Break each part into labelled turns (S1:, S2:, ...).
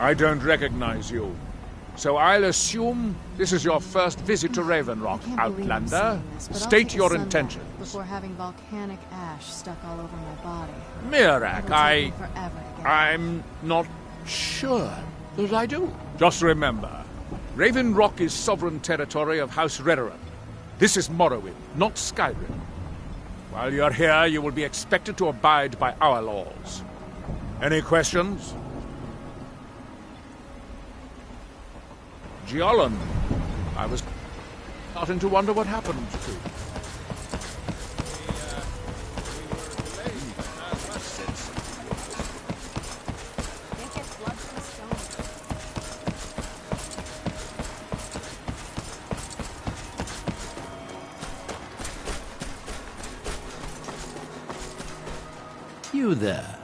S1: I don't recognize you. So I'll assume this is your first visit to Raven Rock, Outlander. State your intentions.
S2: Before having volcanic ash stuck all over my body.
S1: Mirak,
S2: Forever to get
S1: I'm not sure that I do. Just remember, Raven Rock is sovereign territory of House Redoran. This is Morrowind, not Skyrim. While you're here, you will be expected to abide by our laws. Any questions? Giolan, I was starting to wonder what happened to you.
S3: You there.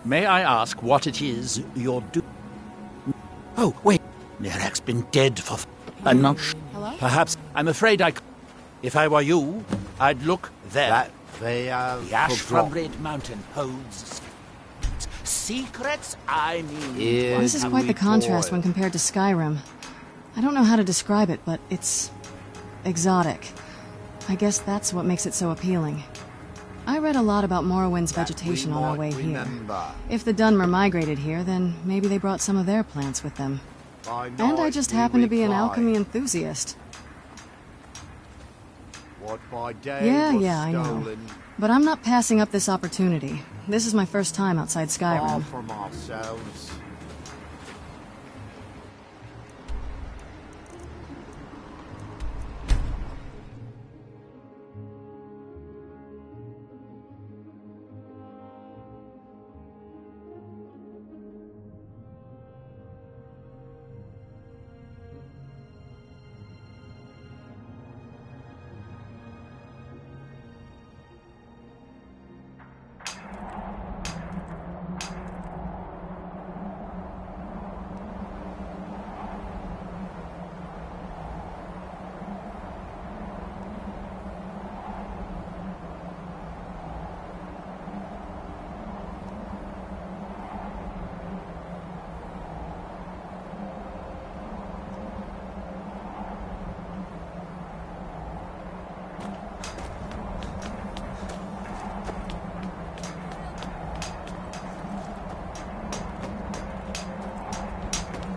S3: May I ask what it is you're doing? Oh, wait. Mirak's been dead for... I'm not sure.
S2: Hello?
S3: Perhaps... I'm afraid I... If I were you, I'd look there.
S4: The
S3: ash from Red Mountain holds... secrets, I mean...
S2: This is quite the contrast when compared to Skyrim. I don't know how to describe it, but it's... exotic. I guess that's what makes it so appealing. I read a lot about Morrowind's vegetation on our way here. If the Dunmer migrated here, then maybe they brought some of their plants with them. And I just happen to be an alchemy enthusiast. Yeah, I know. But I'm not passing up this opportunity. This is my first time outside Skyrim.
S4: From ourselves.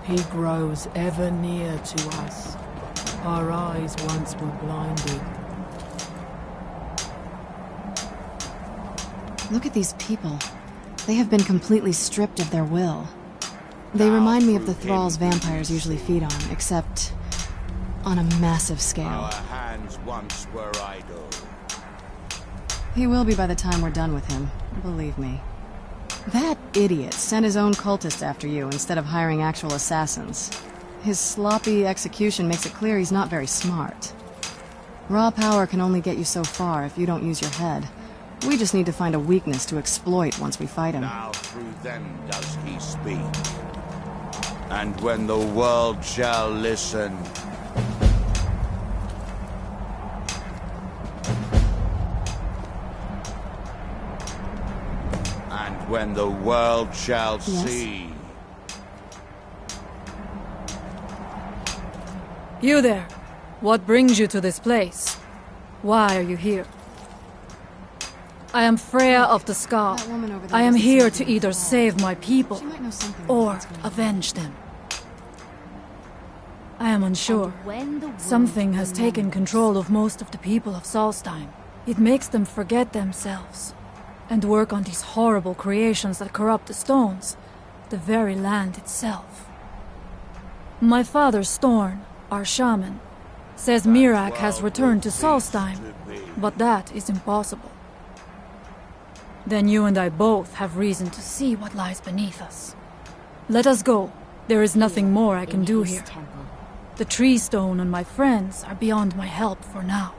S5: He grows ever near to us. Our eyes once were blinded.
S2: Look at these people. They have been completely stripped of their will. They remind me of the thralls vampires usually feed on, except on a massive scale.
S4: Our hands once were idle.
S2: He will be by the time we're done with him, believe me. That idiot sent his own cultists after you instead of hiring actual assassins. His sloppy execution makes it clear he's not very smart. Raw power can only get you so far if you don't use your head. We just need to find a weakness to exploit once we fight him.
S4: Now through them does he speak. And when the world shall listen... And when the world shall see...
S6: You there. What brings you to this place? Why are you here? I am Freya of the Scar. I am here to either save my people or avenge them. I am unsure. Something has taken control of most of the people of Solstheim. It makes them forget themselves and work on these horrible creations that corrupt the stones, the very land itself. My father Storn, our shaman, says Mirak has returned to Solstheim, but that is impossible. Then you and I both have reason to see what lies beneath us. Let us go. There is nothing more I can do here. The tree stone and my friends are beyond my help for now.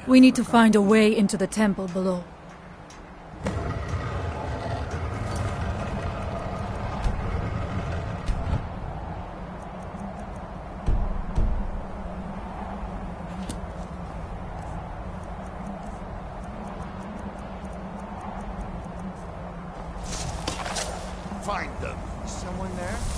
S6: We need to find a way into the temple below.
S4: Find them.
S7: Someone there?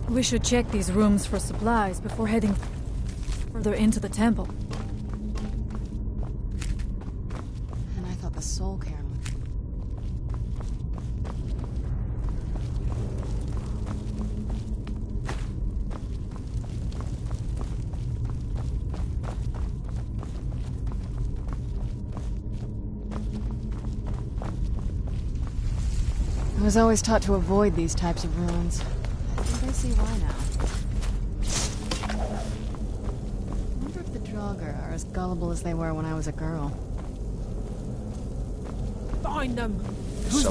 S6: We should check these rooms for supplies before heading further into the temple.
S2: And I thought the soul cairn I was always taught to avoid these types of ruins. I think I see why now. I wonder if the Draugr are as gullible as they were when I was a girl.
S5: Find them!
S4: Who's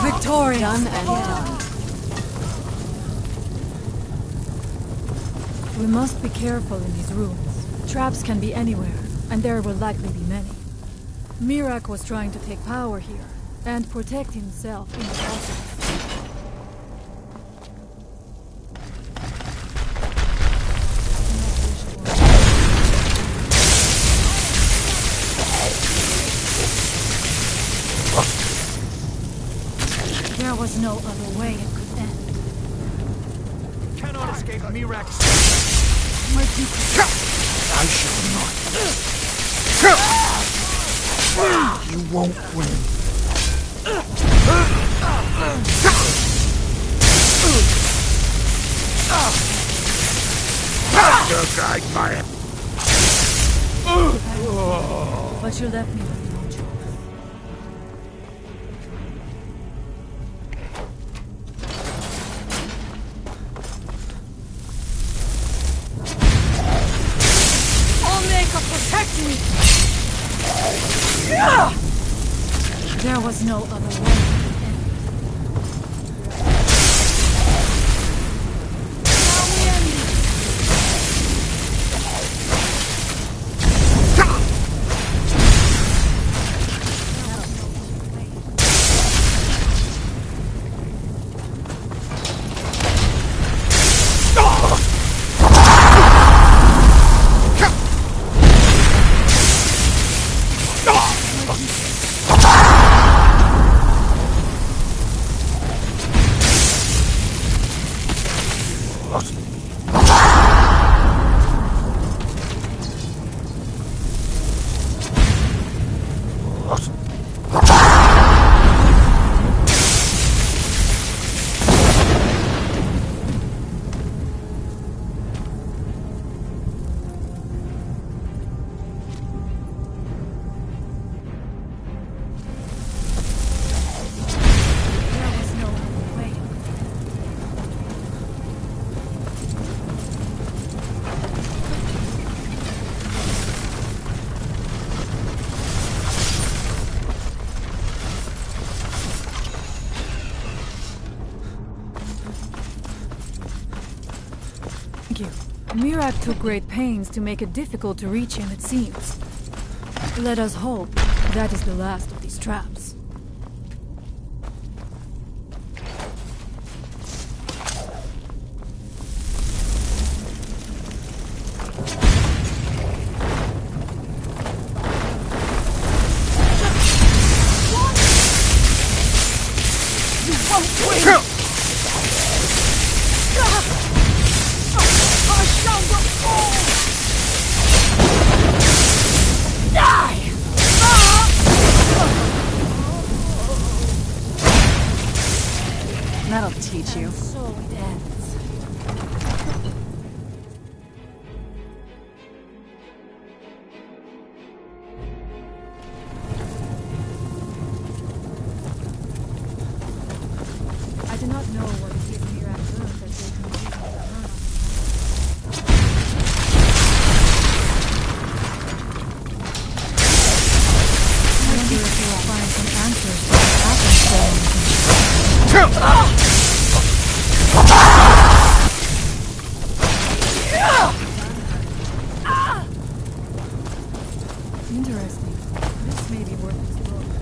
S6: Victoria!
S2: Done and done.
S6: We must be careful in these rooms. Traps can be anywhere, and there will likely be many. Mirak was trying to take power here, and protect himself in the process. There was no other way it could end.
S7: Cannot escape Mirak's.
S3: I shall not. You won't win. Guide my...
S6: But you left me with no choice. There was no other way. Mirak took great pains to make it difficult to reach him, it seems. Let us hope that is the last of these traps.
S2: That'll teach you.
S6: So it ends. I do not know what it is Mirak learned that they can use to learn on. I wonder if you will find some answers to what happened to them. Interesting. This may be worth exploring.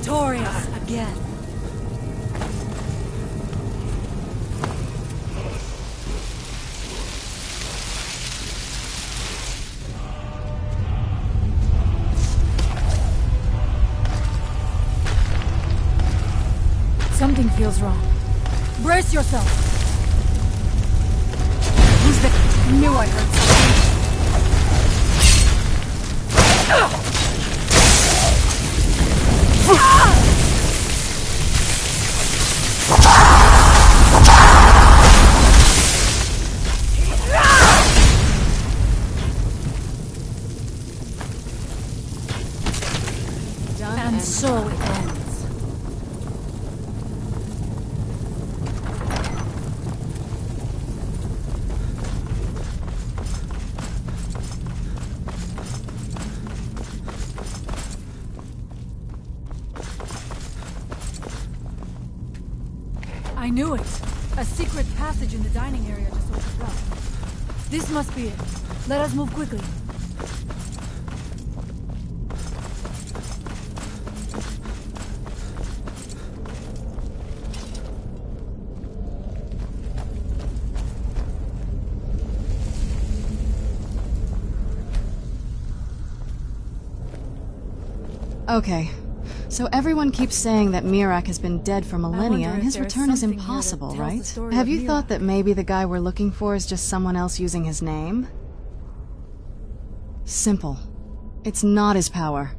S6: Victorious again. Something feels wrong. Brace yourself. Who's the... Knew I heard something. And so it ends. I knew it. A secret passage in the dining area just opened up. This must be it. Let us move quickly.
S2: Okay. So everyone keeps saying that Miraak has been dead for millennia and his return is impossible, right? Have you thought that maybe the guy we're looking for is just someone else using his name? Simple. It's not his power.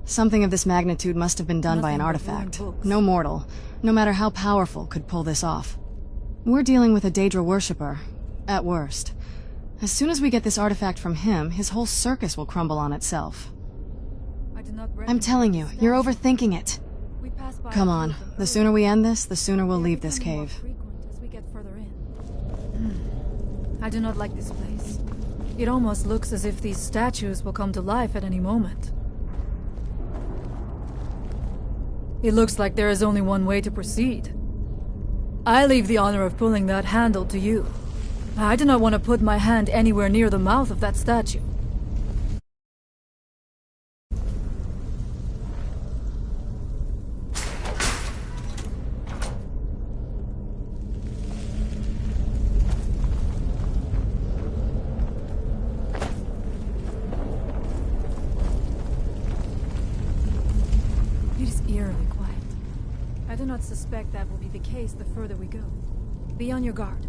S2: Something of this magnitude must have been done by an artifact. No mortal, no matter how powerful, could pull this off. We're dealing with a Daedra worshipper, at worst. As soon as we get this artifact from him, his whole circus will crumble on itself. I'm telling you, you're overthinking it. Come on, the sooner we end this, the sooner we'll leave this cave.
S6: I do not like this place. It almost looks as if these statues will come to life at any moment. It looks like there is only one way to proceed. I leave the honor of pulling that handle to you. I do not want to put my hand anywhere near the mouth of that statue. I do not suspect that will be the case the further we go. Be on your guard.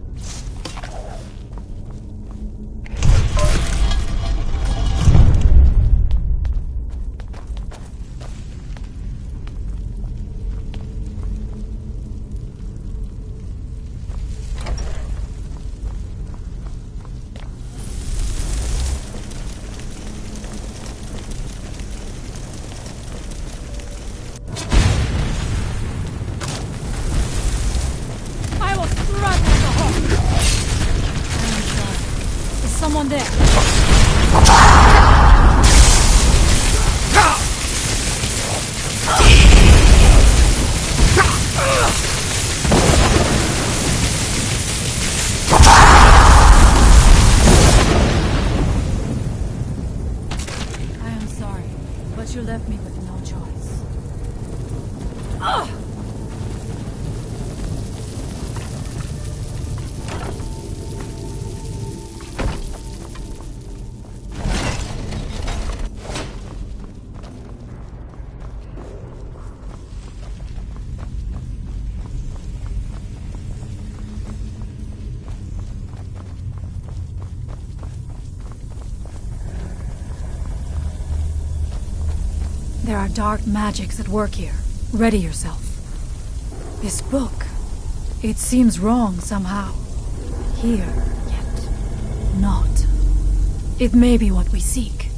S6: Someone there. I am sorry, but you left me with no choice. There are dark magics at work here. Ready yourself. This book, it seems wrong somehow. Here, not. It may be what we seek.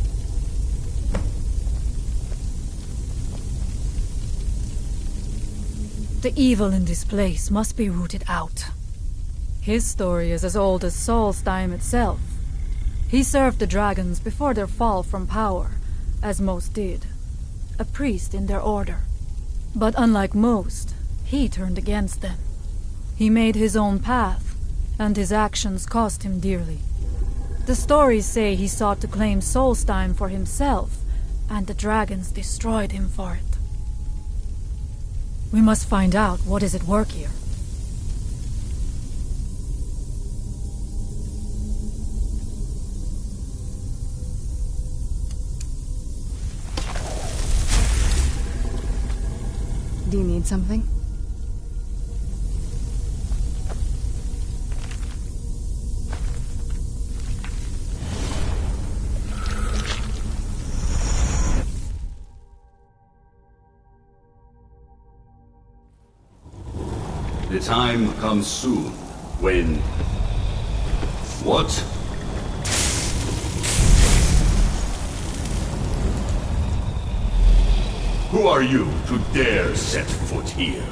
S6: The evil in this place must be rooted out. His story is as old as Solstheim itself. He served the dragons before their fall from power, as most did. A priest in their order. But unlike most, he turned against them. He made his own path, and his actions cost him dearly. The stories say he sought to claim Solstheim for himself, and the dragons destroyed him for it. We must find out what is at work here.
S2: Do you need something?
S7: The time comes soon when... What? Who are you to dare set foot here?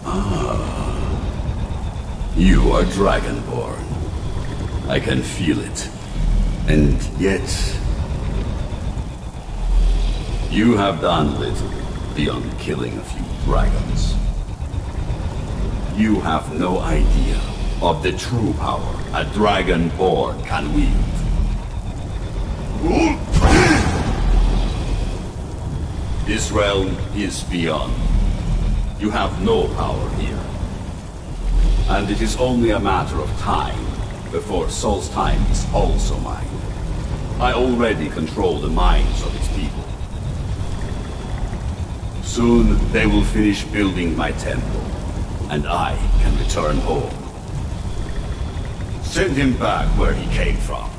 S7: Ah. You are Dragonborn. I can feel it. And yet... You have done little beyond killing a few dragons. You have no idea of the true power a Dragonborn can wield. This realm is beyond. You have no power here. And it is only a matter of time before Solstheim is also mine. I already control the minds of its people. Soon they will finish building my temple, and I can return home. Send him back where he came from.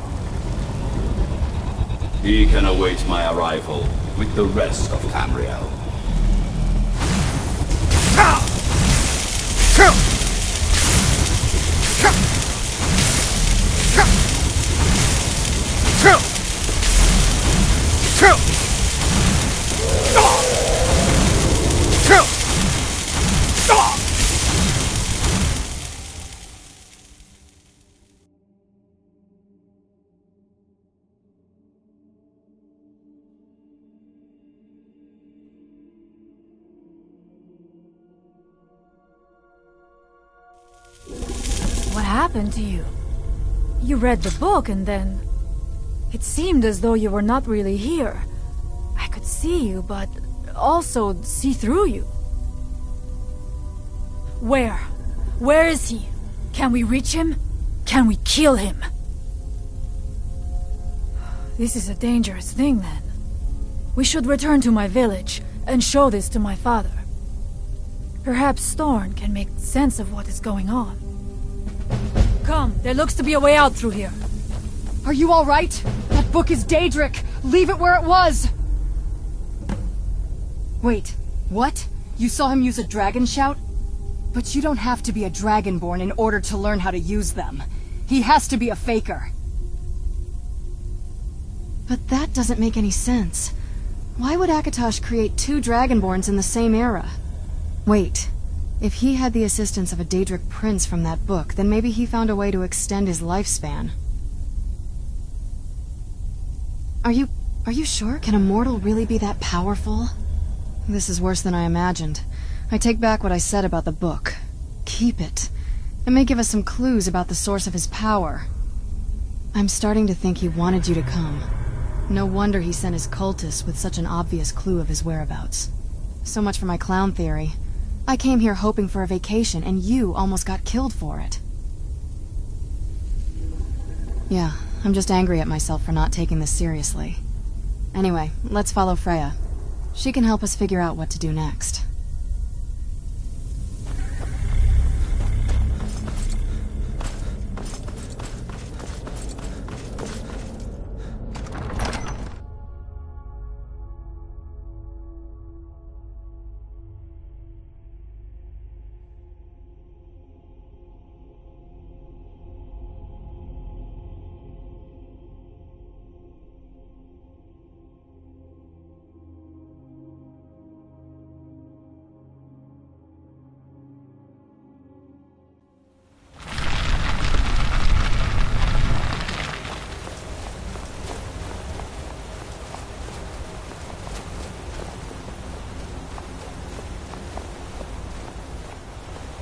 S7: He can await my arrival with the rest of Tamriel.
S6: What happened to you? You read the book and then... It seemed as though you were not really here. I could see you, but also see through you. Where? Where is he? Can we reach him? Can we kill him? This is a dangerous thing, then. We should return to my village and show this to my father. Perhaps Storn can make sense of what is going on. Come, there looks to be a way out through here.
S2: Are you all right? That book is Daedric! Leave it where it was! Wait, what? You saw him use a dragon shout? But you don't have to be a Dragonborn in order to learn how to use them. He has to be a faker. But that doesn't make any sense. Why would Akatosh create two Dragonborns in the same era? Wait, if he had the assistance of a Daedric prince from that book, then maybe he found a way to extend his lifespan. Are you sure? Can a mortal really be that powerful? This is worse than I imagined. I take back what I said about the book. Keep it. It may give us some clues about the source of his power. I'm starting to think he wanted you to come. No wonder he sent his cultists with such an obvious clue of his whereabouts. So much for my clown theory. I came here hoping for a vacation, and you almost got killed for it. Yeah, I'm just angry at myself for not taking this seriously. Anyway, let's follow Freya. She can help us figure out what to do next.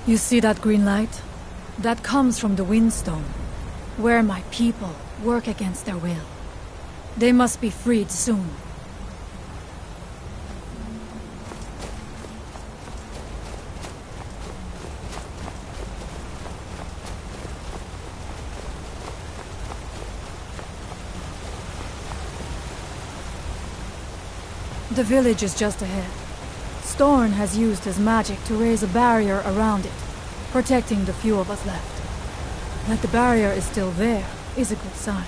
S6: You see that green light? That comes from the Windstone, where my people work against their will. They must be freed soon. The village is just ahead. Storn has used his magic to raise a barrier around it, protecting the few of us left. That the barrier is still there is a good sign.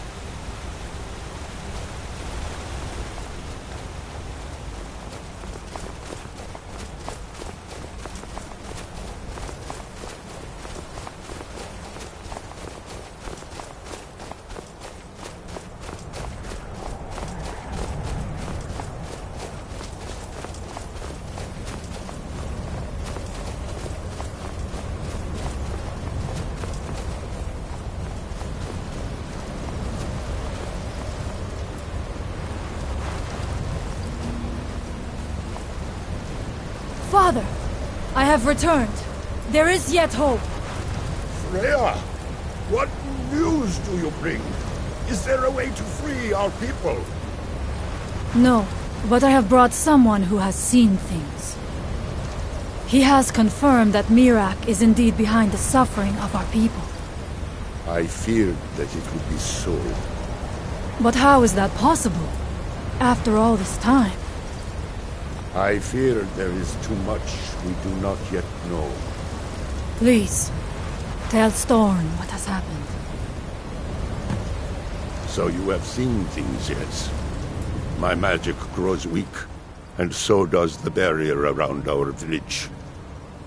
S6: Father, I have returned. There is yet hope.
S8: Freya, what news do you bring? Is there a way to free our people?
S6: No, but I have brought someone who has seen things. He has confirmed that Mirak is indeed behind the suffering of our people.
S8: I feared that it would be so.
S6: But how is that possible? After all this time?
S8: I fear there is too much we do not yet know.
S6: Please, tell Storn what has happened.
S8: So you have seen things yet. My magic grows weak, and so does the barrier around our village.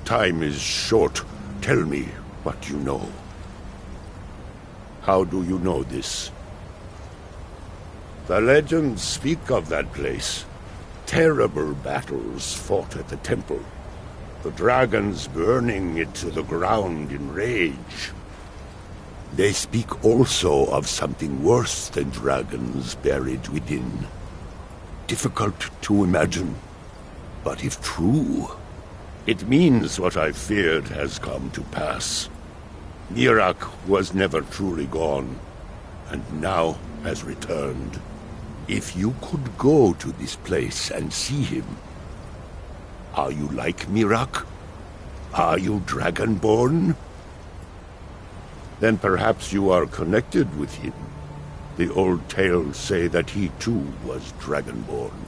S8: Time is short. Tell me what you know. How do you know this? The legends speak of that place. Terrible battles fought at the temple. The dragons burning it to the ground in rage. They speak also of something worse than dragons buried within. Difficult to imagine, but if true, it means what I feared has come to pass. Mirak was never truly gone, and now has returned. If you could go to this place and see him, are you like Mirak? Are you Dragonborn? Then perhaps you are connected with him. The old tales say that he too was Dragonborn.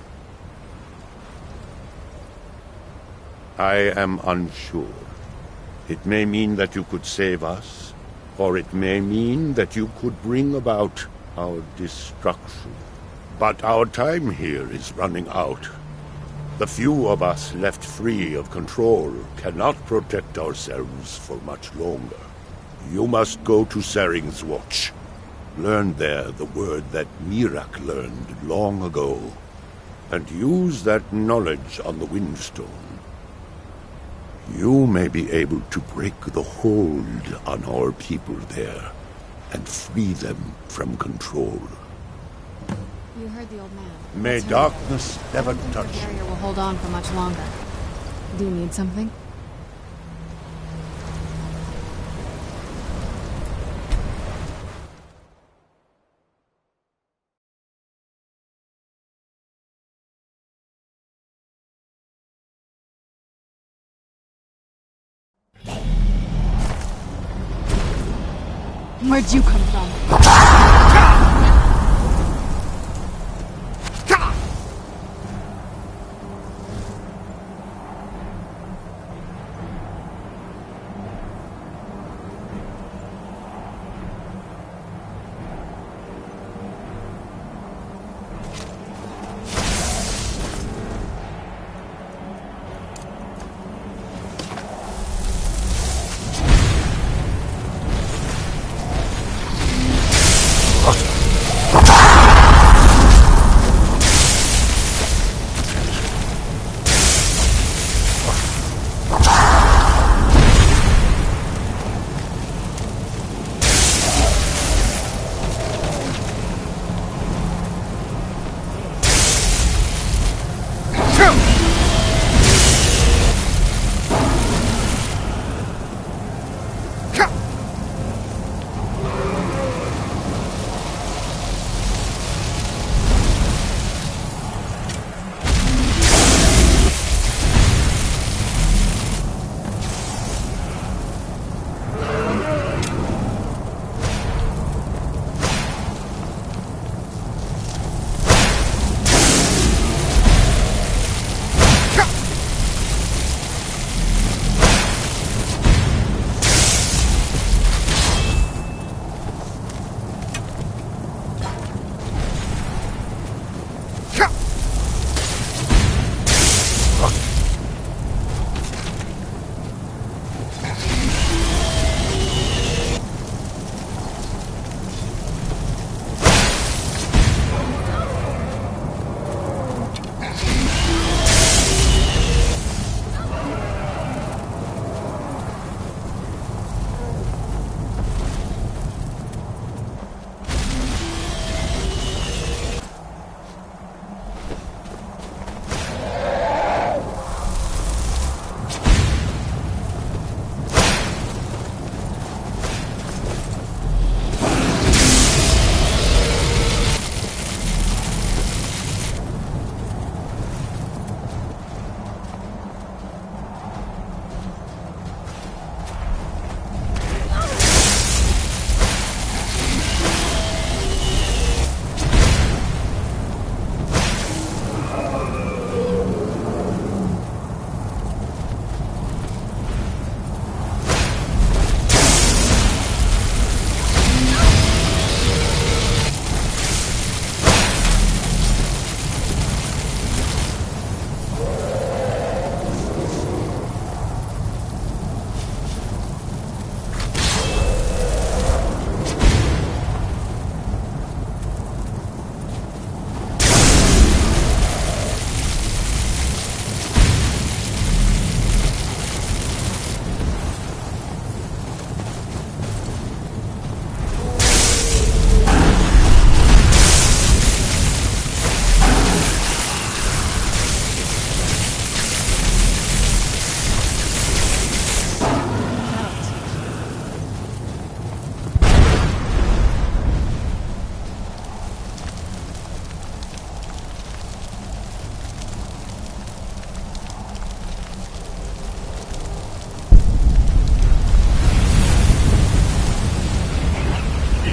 S8: I am unsure. It may mean that you could save us, or it may mean that you could bring about our destruction. But our time here is running out. The few of us left free of control cannot protect ourselves for much longer. You must go to Saring's Watch. Learn there the word that Mirak learned long ago, and use that knowledge on the Windstone. You may be able to break the hold on our people there, and free them from control.
S2: You heard the old man.
S8: May
S2: Let's hurry.
S8: darkness never
S2: I don't think
S8: touch
S2: the
S8: you.
S2: barrier will hold on for much longer. Do you need something? Where'd you come from?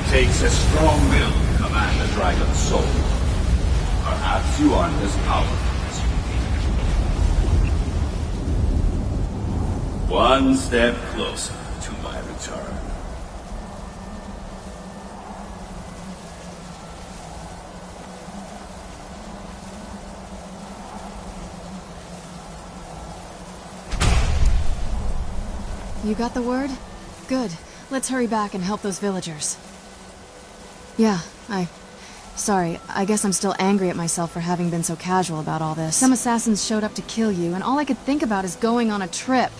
S7: takes a strong will to command a dragon's soul. Perhaps you aren't as powerful as you think. One step closer to my return.
S2: You got the word? Good. Let's hurry back and help those villagers. Yeah, Sorry, I guess I'm still angry at myself for having been so casual about all this. Some assassins showed up to kill you, and all I could think about is going on a trip.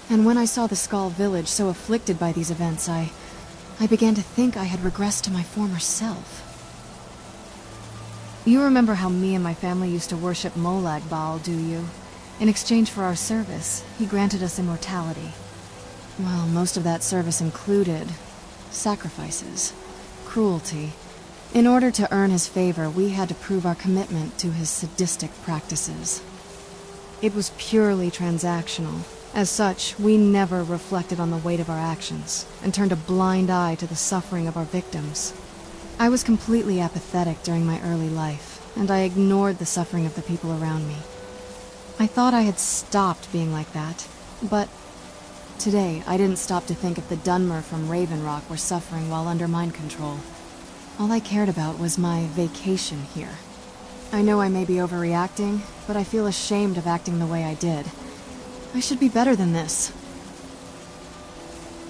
S2: And when I saw the Skull village so afflicted by these events, I began to think I had regressed to my former self. You remember how me and my family used to worship Molag Bal, do you? In exchange for our service, he granted us immortality. Well, most of that service included sacrifices, cruelty. In order to earn his favor, we had to prove our commitment to his sadistic practices. It was purely transactional. As such, we never reflected on the weight of our actions, and turned a blind eye to the suffering of our victims. I was completely apathetic during my early life, and I ignored the suffering of the people around me. I thought I had stopped being like that, but today I didn't stop to think if the Dunmer from Raven Rock were suffering while under mind control. All I cared about was my vacation here. I know I may be overreacting, but I feel ashamed of acting the way I did. I should be better than this.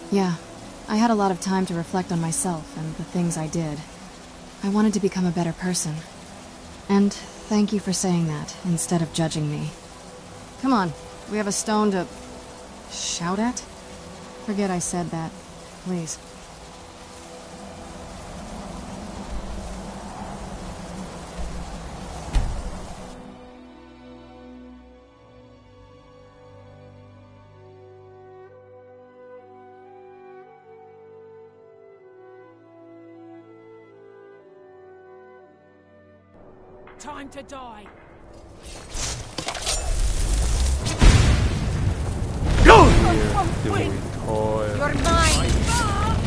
S2: Yeah, I had a lot of time to reflect on myself and the things I did. I wanted to become a better person. And thank you for saying that, instead of judging me. Come on, we have a stone to shout at? Forget I said that, please.
S5: Time to die.
S9: Go! Doing toil.
S5: You're mine.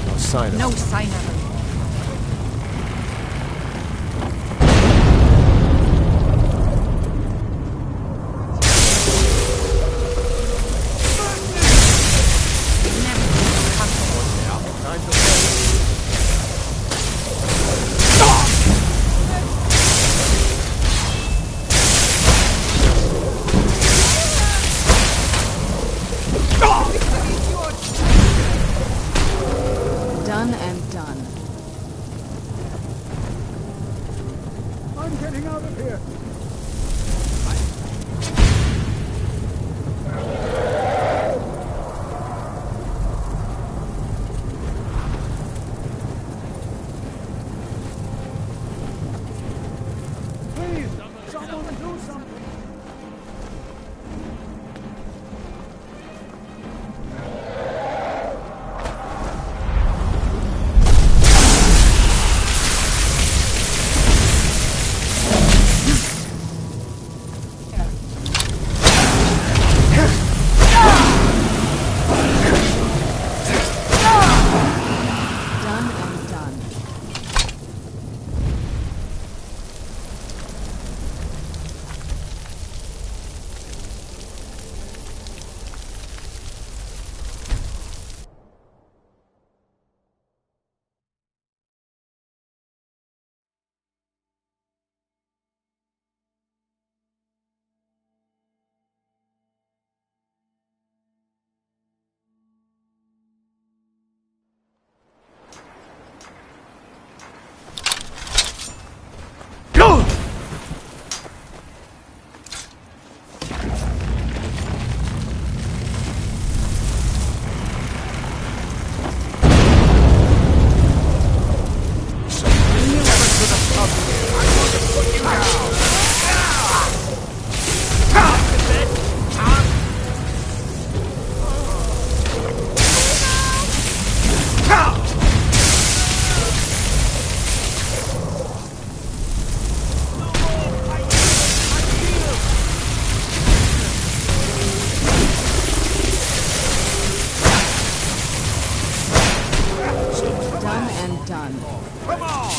S9: No sign of
S5: No
S9: it.
S5: sign of it.
S2: Done and done.
S1: I'm getting out of here. Please, someone do something.
S2: done.
S1: Come on!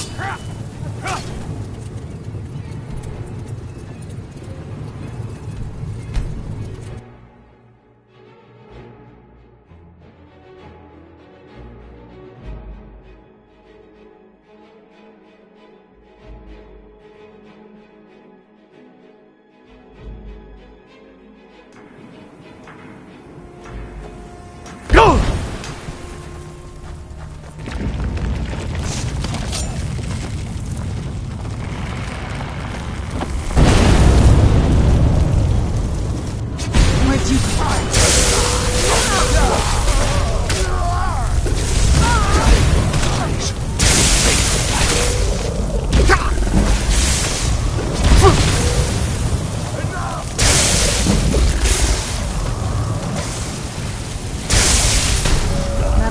S2: Where'd you come?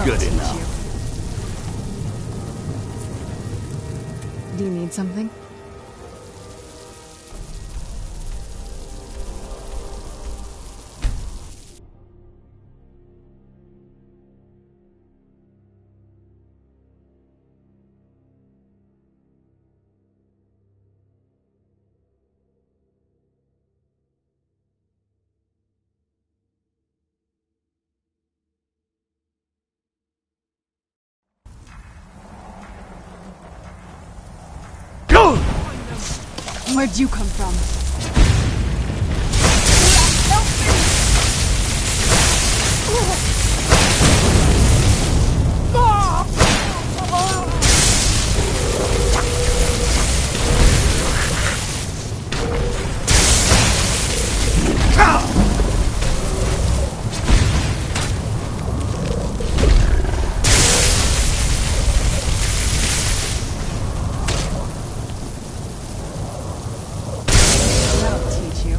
S3: Good enough.
S2: Do you need something? Where'd you come from? That'll teach you.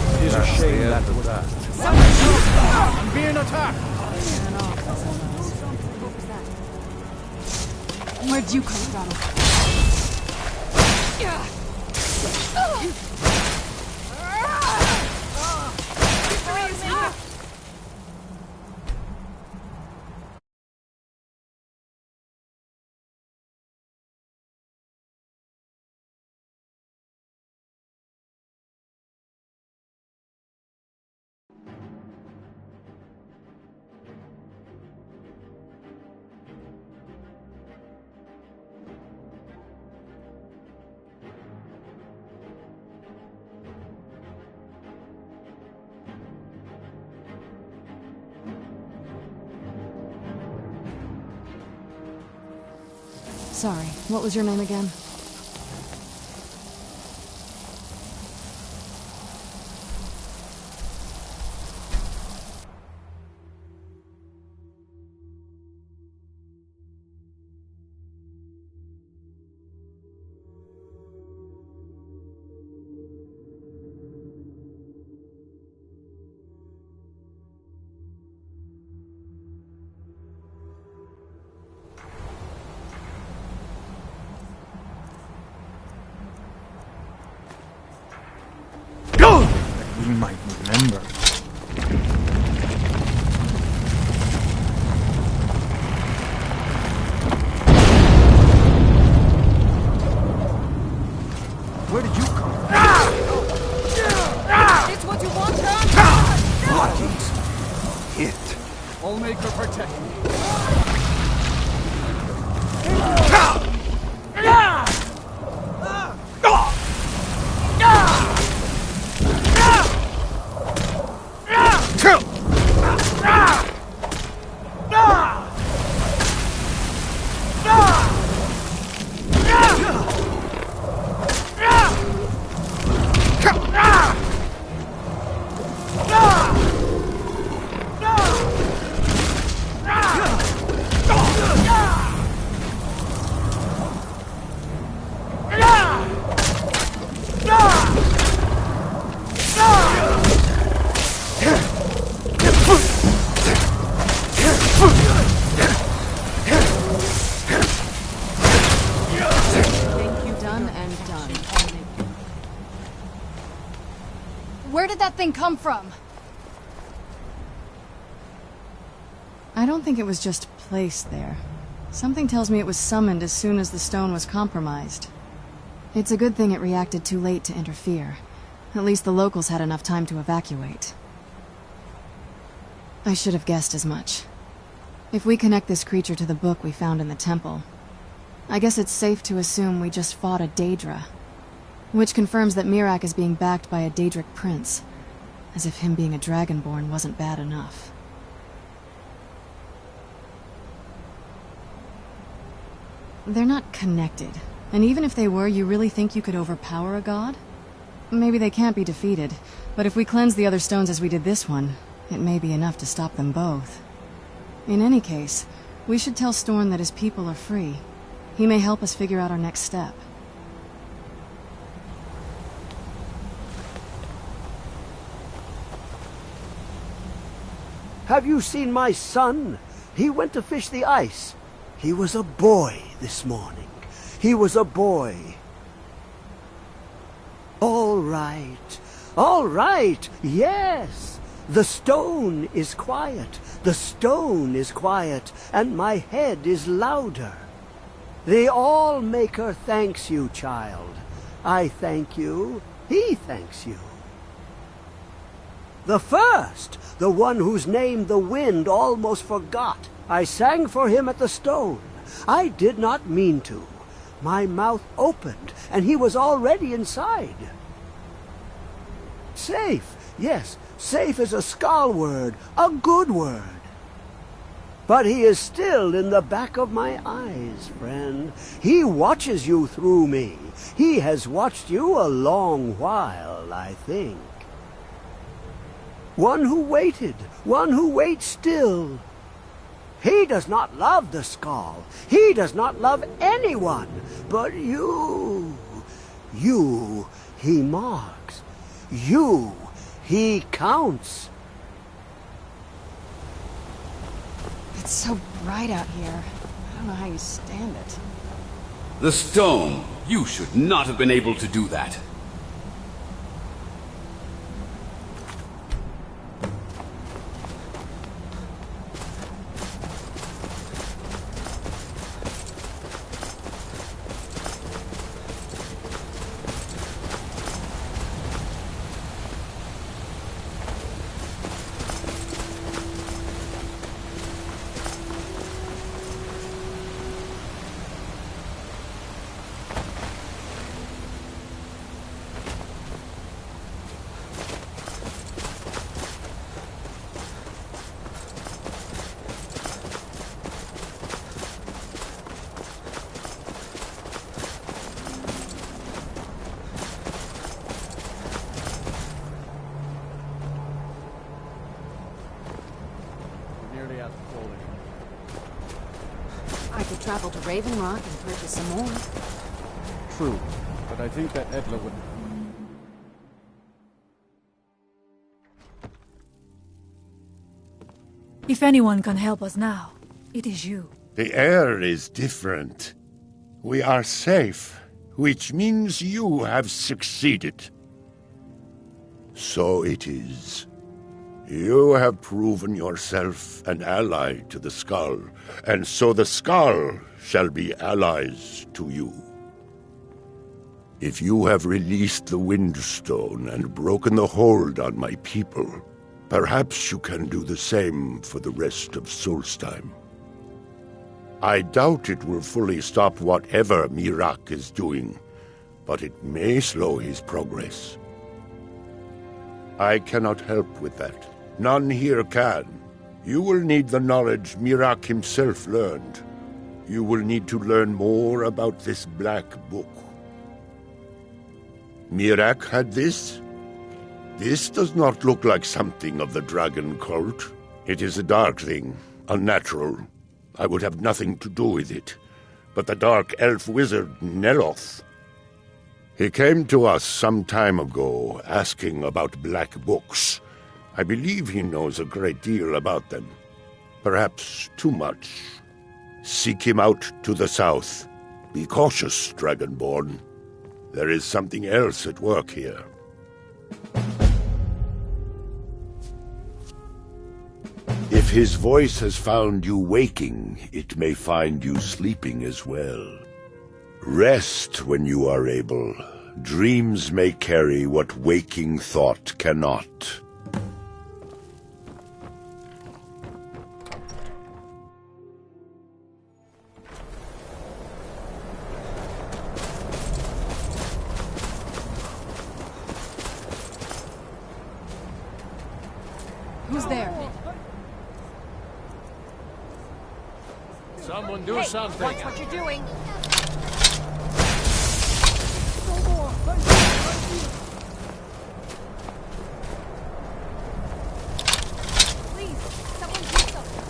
S9: It is a shame that was that.
S1: I'm being attacked!
S2: Where'd you come from? Sorry, what was your name again?
S9: We might remember. Where did you come from?
S1: Allmaker protect me.
S2: Where did that thing come from? I don't think it was just placed there. Something tells me it was summoned as soon as the stone was compromised. It's a good thing it reacted too late to interfere. At least the locals had enough time to evacuate. I should have guessed as much. If we connect this creature to the book we found in the temple, I guess it's safe to assume we just fought a Daedra. Which confirms that Miraak is being backed by a Daedric prince. As if him being a Dragonborn wasn't bad enough. They're not connected. And even if they were, you really think you could overpower a god? Maybe they can't be defeated, but if we cleanse the other stones as we did this one, it may be enough to stop them both. In any case, we should tell Storn that his people are free. He may help us figure out our next step.
S10: Have you seen my son? He went to fish the ice. He was a boy this morning. He was a boy. All right, yes. The stone is quiet. The stone is quiet, and my head is louder. The All-Maker thanks you, child. I thank you. He thanks you. The first, the one whose name the wind almost forgot. I sang for him at the stone. I did not mean to. My mouth opened, and he was already inside. Safe, yes, safe is a Skal word, a good word. But he is still in the back of my eyes, friend. He watches you through me. He has watched you a long while, I think. One who waited, one who waits still. He does not love the Skal. He does not love anyone. But you he marks. You, he counts.
S2: It's so bright out here. I don't know how you stand it.
S7: The stone! You should not have been able to do that.
S2: I could travel to Raven Rock and purchase some more.
S9: True, but I think that Edla would...
S6: If anyone can help us now, it is you.
S8: The air is different. We are safe, which means you have succeeded. So it is. You have proven yourself an ally to the Skal, and so the Skal shall be allies to you. If you have released the Windstone and broken the hold on my people, Perhaps you can do the same for the rest of Solstheim. I doubt it will fully stop whatever Miraak is doing, but it may slow his progress. I cannot help with that. None here can. You will need the knowledge Miraak himself learned. You will need to learn more about this black book. Miraak had this? This does not look like something of the dragon cult. It is a dark thing, unnatural. I would have nothing to do with it. But the dark elf wizard, Neloth, he came to us some time ago, asking about black books. I believe he knows a great deal about them. Perhaps too much. Seek him out to the south. Be cautious, Dragonborn. There is something else at work here. If his voice has found you waking, it may find you sleeping as well. Rest when you are able. Dreams may carry what waking thought cannot.
S2: Who's there?
S1: Someone do something.
S11: Watch what you're doing. Please, someone do something.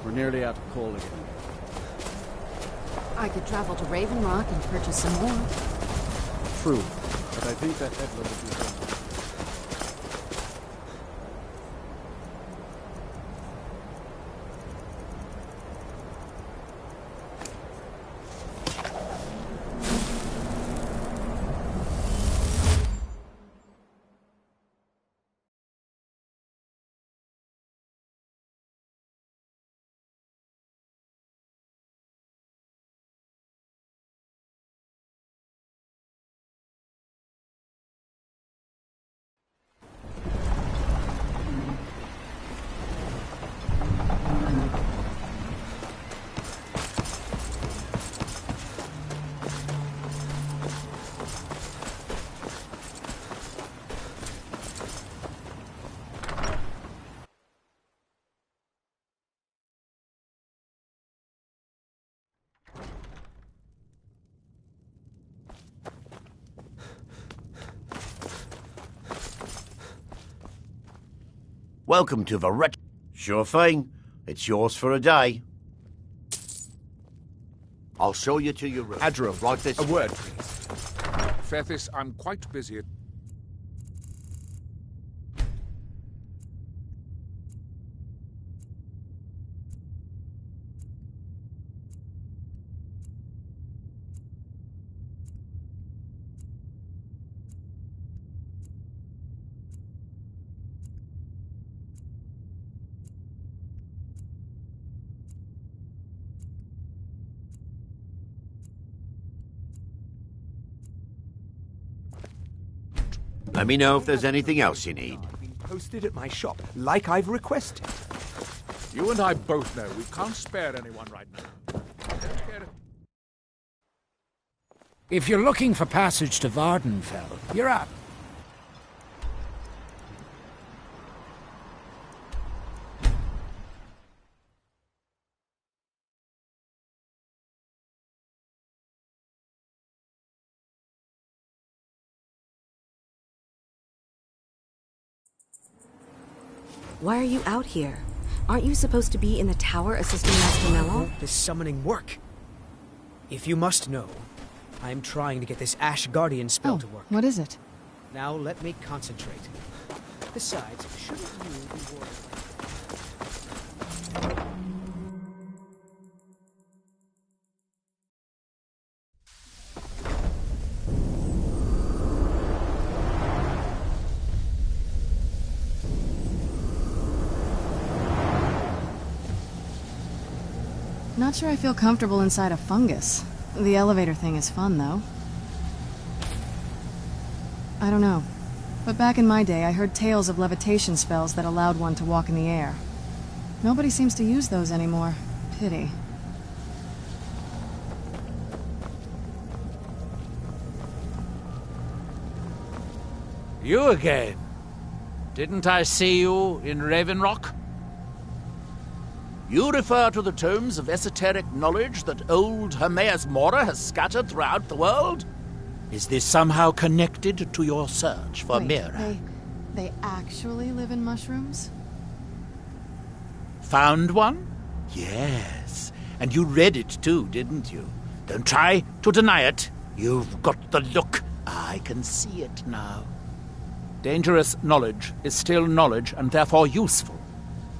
S9: We're nearly out of coal again.
S2: I could travel to Raven Rock and purchase some more.
S9: True, but I think that Edla would be home.
S12: Welcome to the wreck. Sure thing. It's yours for a day. I'll show you to your room.
S1: Adro,
S12: right this
S1: a
S12: way.
S1: word, please. Fethis, I'm quite busy.
S12: Let me know if there's anything else you need.
S13: Posted at my shop, like I've requested.
S1: You and I both know we can't spare anyone right now.
S3: If you're looking for passage to Vardenfell, you're up.
S11: Why are you out here? Aren't you supposed to be in the tower assisting Master
S13: Why
S11: Mello?
S13: won't this summoning work? If you must know, I am trying to get this Ash Guardian spell to work.
S2: What is it?
S13: Now let me concentrate. Besides, shouldn't you be worried?
S2: Not sure I feel comfortable inside a fungus. The elevator thing is fun, though. I don't know. But back in my day, I heard tales of levitation spells that allowed one to walk in the air. Nobody seems to use those anymore. Pity.
S3: You again? Didn't I see you in Raven Rock? You refer to the tomes of esoteric knowledge that old Hermaeus Mora has scattered throughout the world? Is this somehow connected to your search for
S2: Wait,
S3: Mira?
S2: They actually live in mushrooms?
S3: Found one? Yes. And you read it too, didn't you? Don't try to deny it. You've got the look. I can see it now. Dangerous knowledge is still knowledge and therefore useful.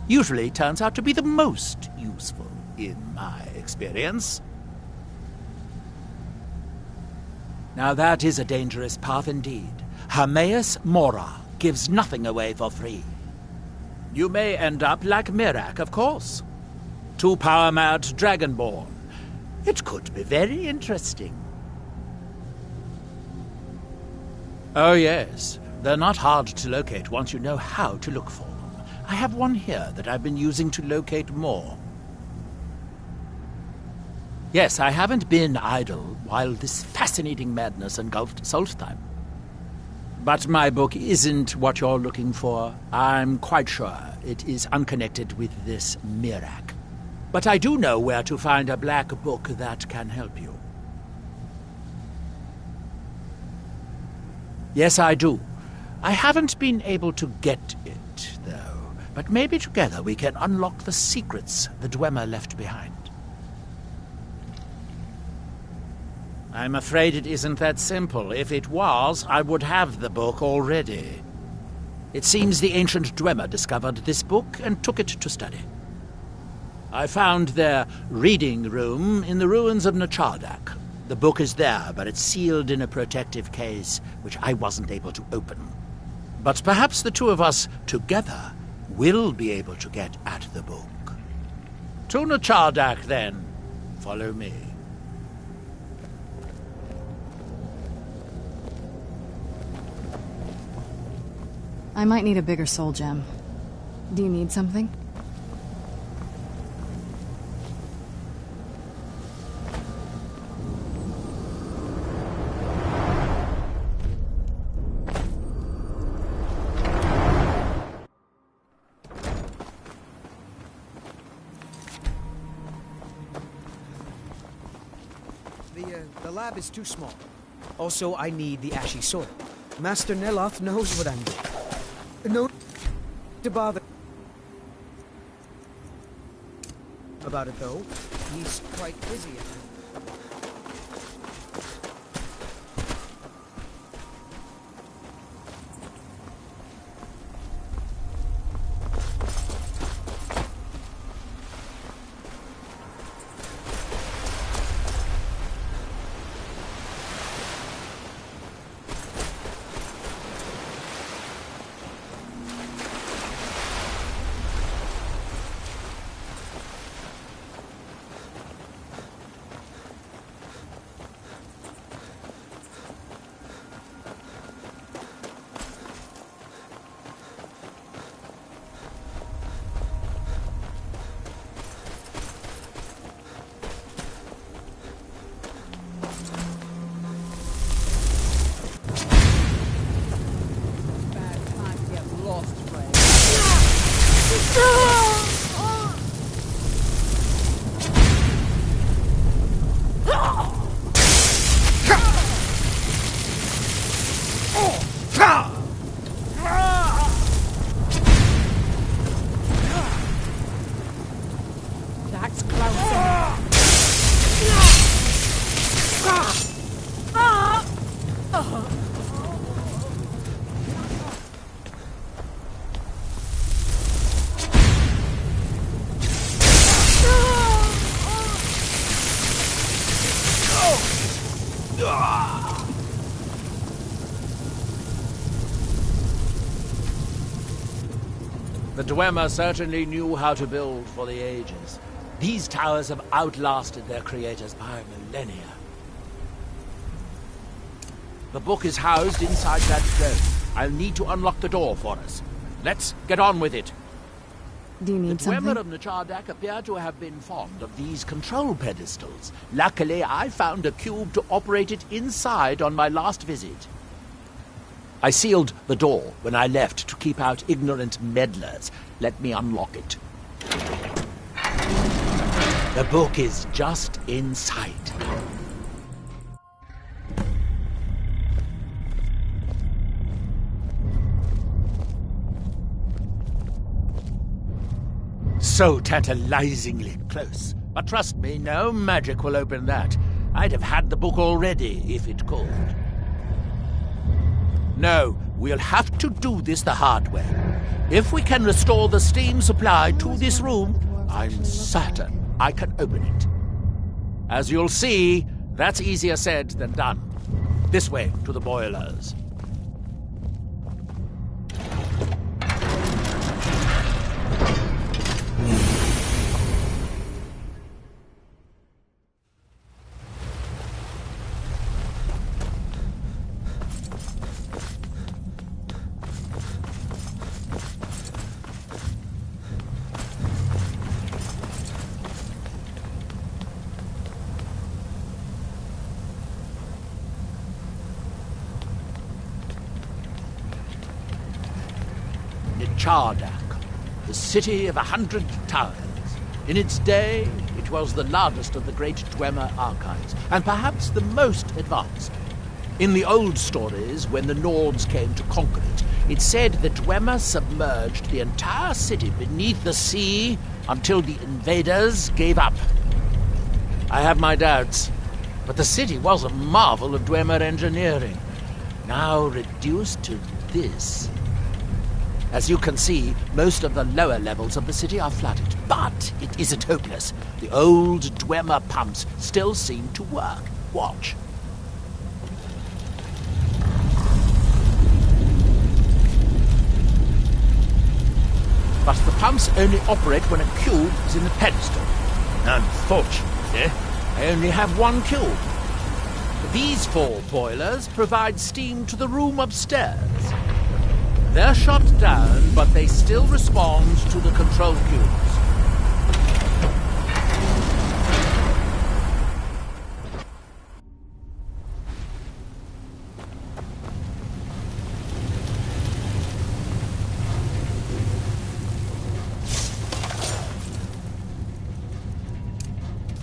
S3: Usually turns out to be the most useful, in my experience. Now that is a dangerous path indeed. Hermaeus Mora gives nothing away for free. You may end up like Mirak, of course. Too power-mad dragonborn. It could be very interesting. Oh yes, they're not hard to locate once you know how to look for them. I have one here that I've been using to locate more. Yes, I haven't been idle while this fascinating madness engulfed Solstheim. But my book isn't what you're looking for. I'm quite sure it is unconnected with this Mirak. But I do know where to find a black book that can help you. Yes, I do. I haven't been able to get it, though. But maybe together we can unlock the secrets the Dwemer left behind. I'm afraid it isn't that simple. If it was, I would have the book already. It seems the ancient Dwemer discovered this book and took it to study. I found their reading room in the ruins of Nachardak. The book is there, but it's sealed in a protective case, which I wasn't able to open. But perhaps the two of us together will be able to get at the book. To Nachardak, then. Follow me.
S2: I might need a bigger soul gem. Do you need something?
S13: The lab is too small. Also, I need the ashy soil. Master Neloth knows what I'm doing. No to bother about it, though. He's quite busy.
S3: The Dwemer certainly knew how to build for the ages. These towers have outlasted their creators by millennia. The book is housed inside that dome. I'll need to unlock the door for us. Let's get on with it.
S2: Do you need
S3: the
S2: something?
S3: Dwemer of Nachardak appear to have been fond of these control pedestals. Luckily, I found a cube to operate it inside on my last visit. I sealed the door when I left to keep out ignorant meddlers. Let me unlock it. The book is just inside. So tantalizingly close. But trust me, no magic will open that. I'd have had the book already if it could. No, we'll have to do this the hard way. If we can restore the steam supply to this room, I'm certain I can open it. As you'll see, that's easier said than done. This way to the boilers. Nachardak, the city of 100 towers. In its day, it was the largest of the great Dwemer archives, and perhaps the most advanced. In the old stories, when the Nords came to conquer it, it said the Dwemer submerged the entire city beneath the sea until the invaders gave up. I have my doubts, but the city was a marvel of Dwemer engineering, now reduced to this. As you can see, most of the lower levels of the city are flooded, but it isn't hopeless. The old Dwemer pumps still seem to work. Watch. But the pumps only operate when a cube is in the pedestal. Unfortunately, I only have one cube. These 4 boilers provide steam to the room upstairs. They're shut down, but they still respond to the control cubes.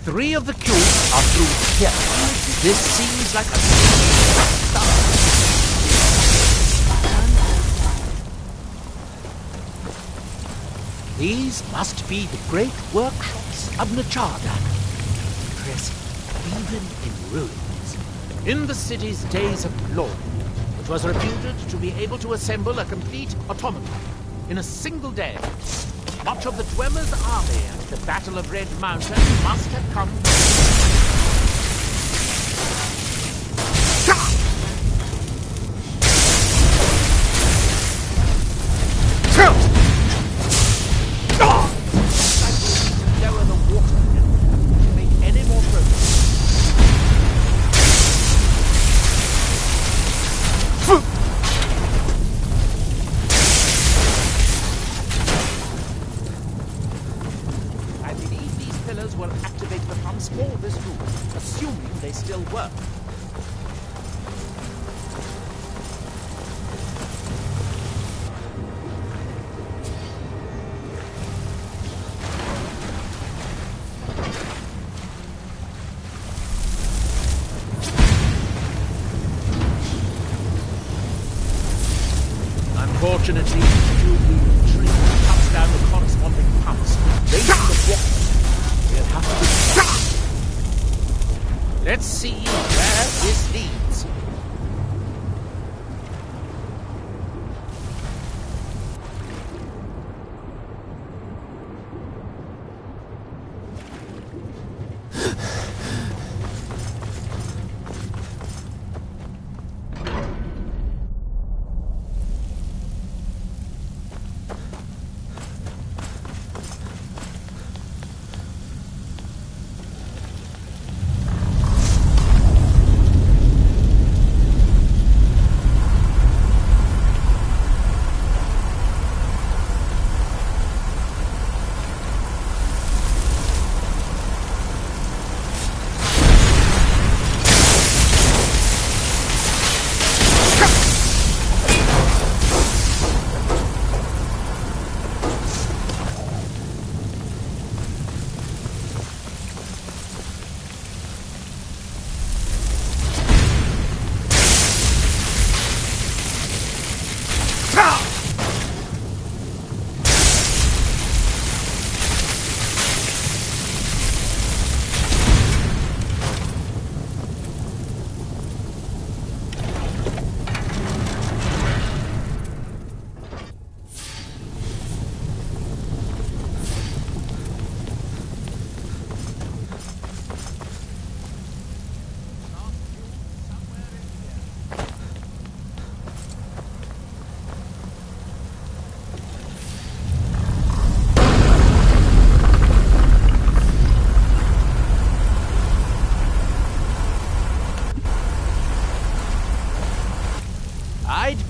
S3: Three of the cubes are through here. This seems like a start. These must be the great workshops of Nachardak. Impressive, even in ruins. In the city's days of glory, it was reputed to be able to assemble a complete automaton in a single day. Much of the Dwemer's army at the Battle of Red Mountain must have come. Lower the water to make any more progress. I believe these pillars will activate the pumps for this room, assuming they still work. Unfortunately, the tree cuts down the corresponding pumps, raising the water. We'll have to... Let's see where this leads.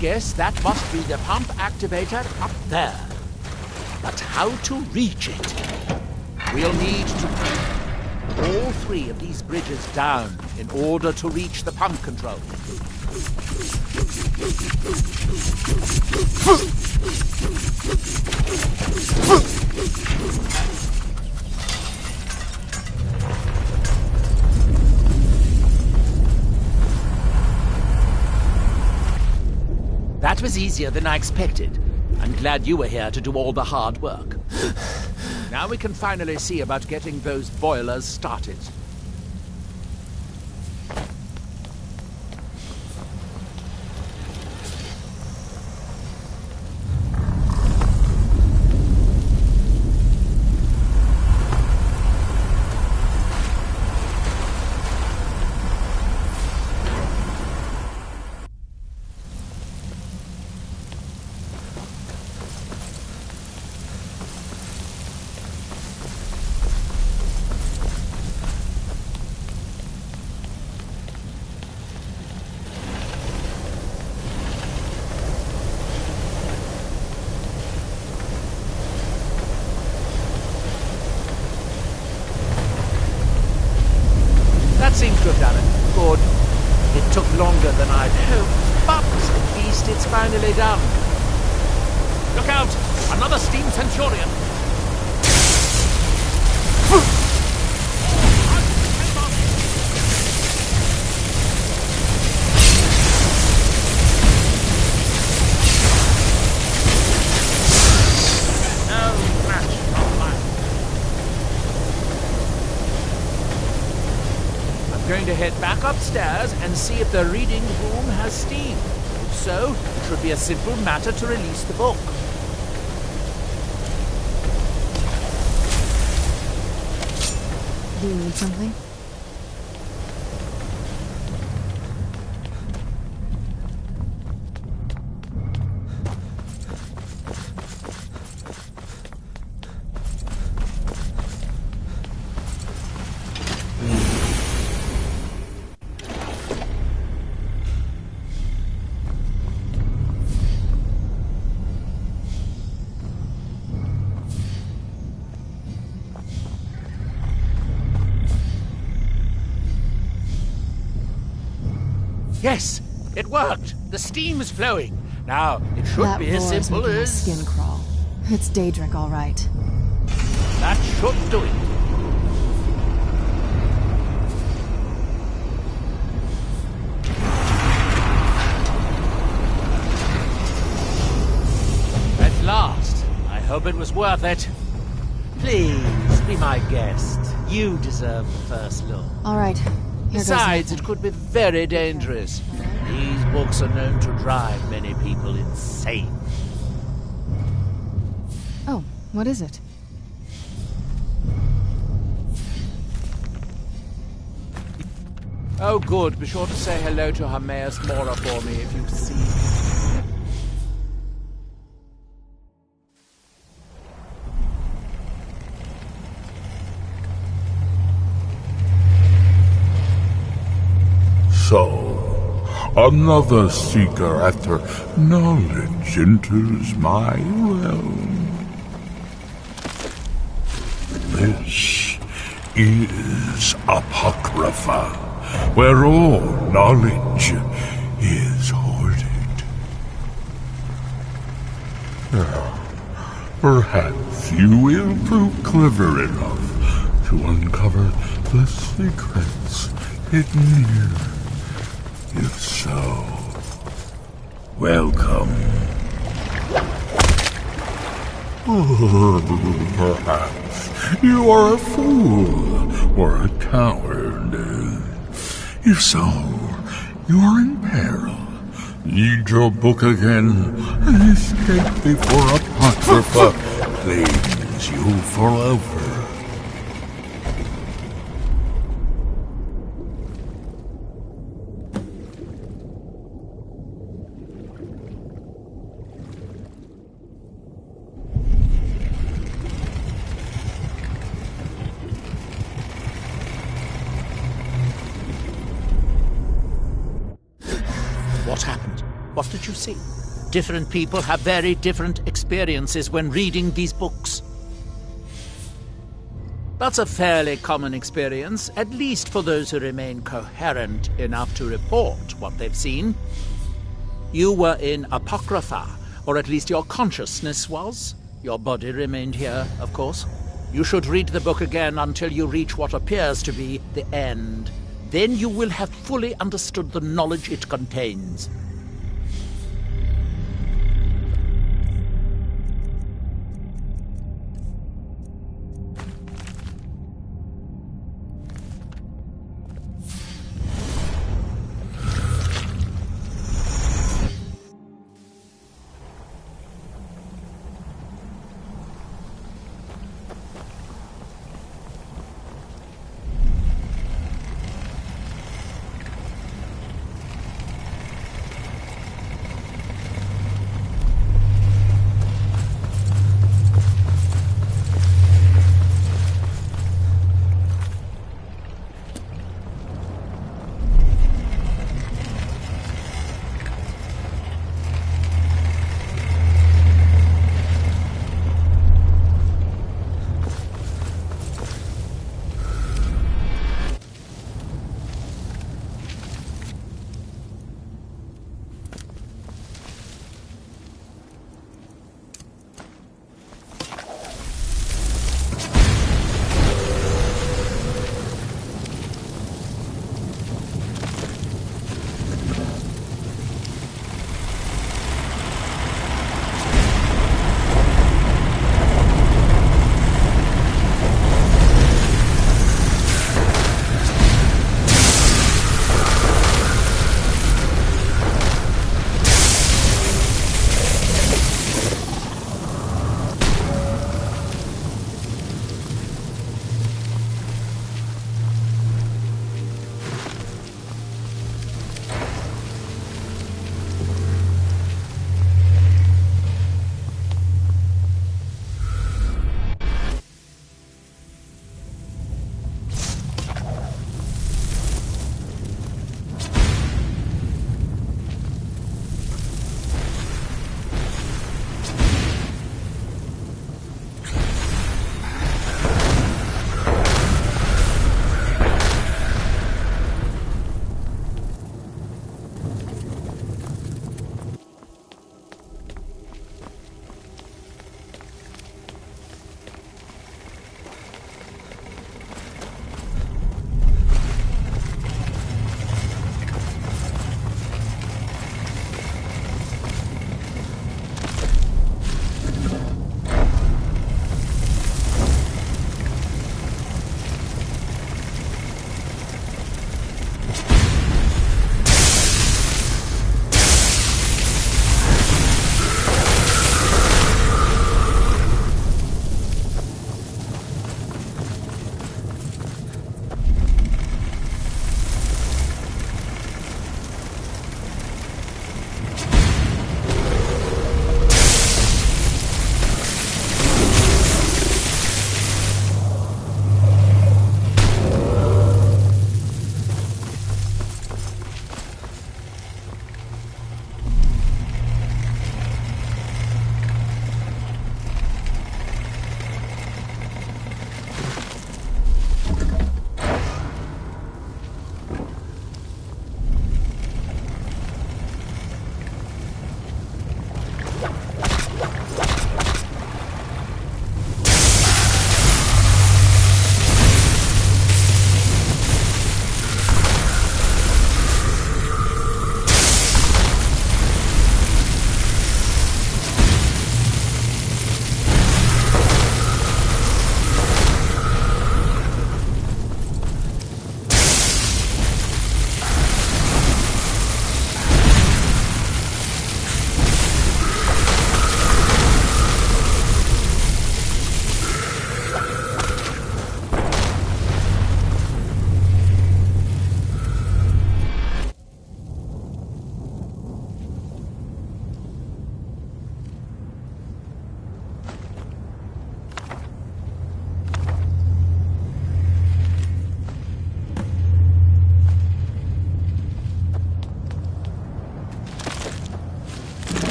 S3: guess that must be the pump activator up there. But how to reach it? We'll need to put all 3 of these bridges down in order to reach the pump control. That was easier than I expected. I'm glad you were here to do all the hard work. Now we can finally see about getting those boilers started. Seems to have done it. Good. It took longer than I'd hoped, but at least it's finally done. Look out! Another steam Centurion! Going to head back upstairs and see if the reading room has steam. If so, it should be a simple matter to release the book.
S2: Do you need something?
S3: Yes, it worked. The steam is flowing. Now, it should be as simple
S2: making my
S3: as...
S2: skin crawl. It's Daedric, all right.
S3: That should do it. At last. I hope it was worth it. Please, be my guest. You deserve the first look.
S2: All right.
S3: Besides, it could be very dangerous. These books are known to drive many people insane.
S2: Oh, what is it?
S3: Oh, good. Be sure to say hello to Hermaeus Mora for me if you see him.
S8: So, another seeker after knowledge enters my realm. This is Apocrypha, where all knowledge is hoarded. Perhaps you will prove clever enough to uncover the secrets hidden here. If so, welcome. Perhaps you are a fool or a coward. If so, you are in peril. Read your book again and escape before Apocrypha claims you forever.
S3: What happened? What did you see? Different people have very different experiences when reading these books. That's a fairly common experience, at least for those who remain coherent enough to report what they've seen. You were in Apocrypha, or at least your consciousness was. Your body remained here, of course. You should read the book again until you reach what appears to be the end. Then you will have fully understood the knowledge it contains.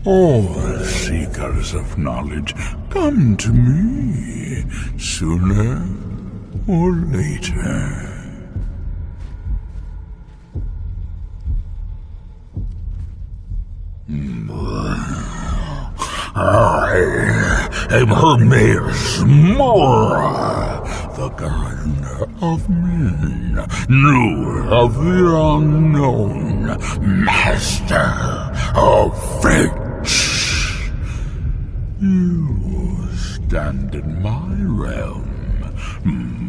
S8: All seekers of knowledge come to me sooner or later. I am Hermes Mora, the governor of men, knower of the unknown, master of fate. You stand in my realm,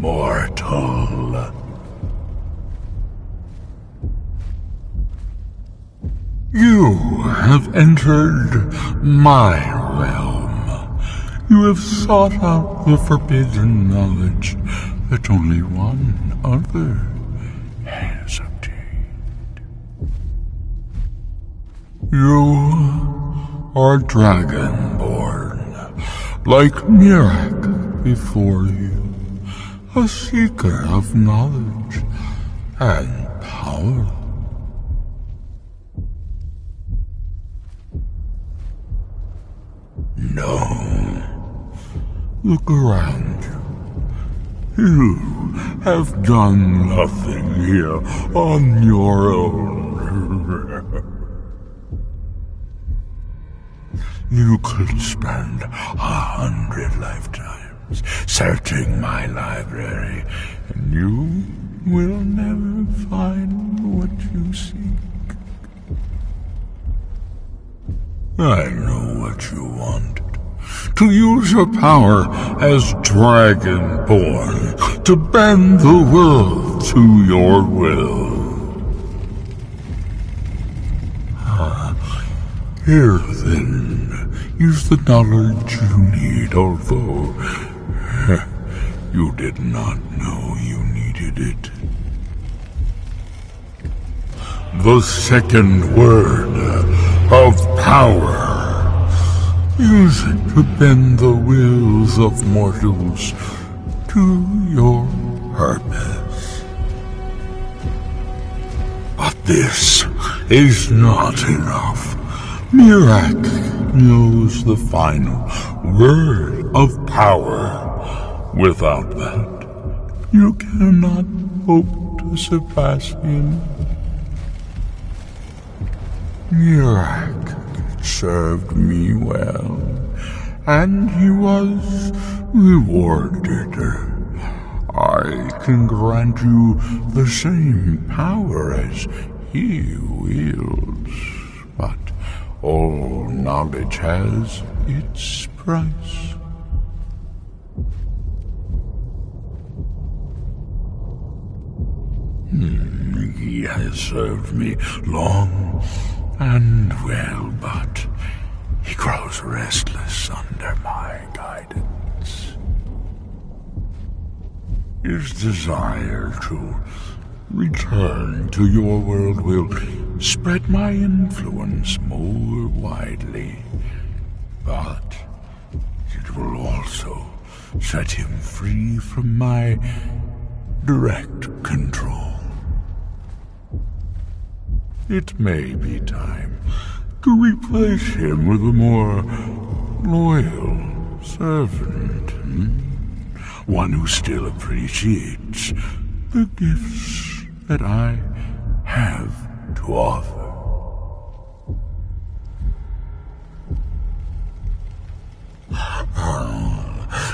S8: mortal. You have entered my realm. You have sought out the forbidden knowledge that only one other has obtained. You are dragonborn, like Mirak before you, a seeker of knowledge and power. No. Look around you. You have done nothing here on your own. You could spend 100 lifetimes searching my library, and you will never find what you seek. I know what you wanted. To use your power as Dragonborn, to bend the world to your will. Here then is the knowledge you need, although you did not know you needed it. The second word of power. Use it to bend the wills of mortals to your purpose. But this is not enough. Mirak knows the final word of power. Without that, you cannot hope to surpass him. Mirak served me well, and he was rewarded. I can grant you the same power as he wields, but all knowledge has its price. He has served me long and well, but he grows restless under my guidance. His desire to return to your world will spread my influence more widely, but it will also set him free from my direct control. It may be time to replace him with a more loyal servant. One who still appreciates the gifts that I have to offer.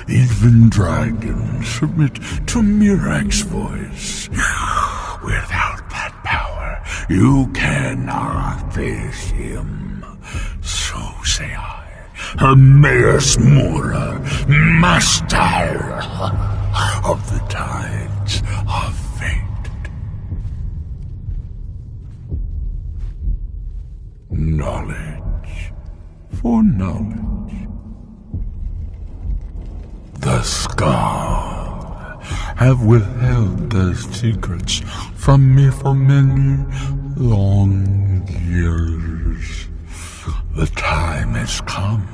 S8: Even dragons submit to Mirak's voice. Without that power, you cannot face him. So say I, Hermes Mora, master of the tides of fate. Knowledge for knowledge. The Scar have withheld their secrets from me for many long years. The time has come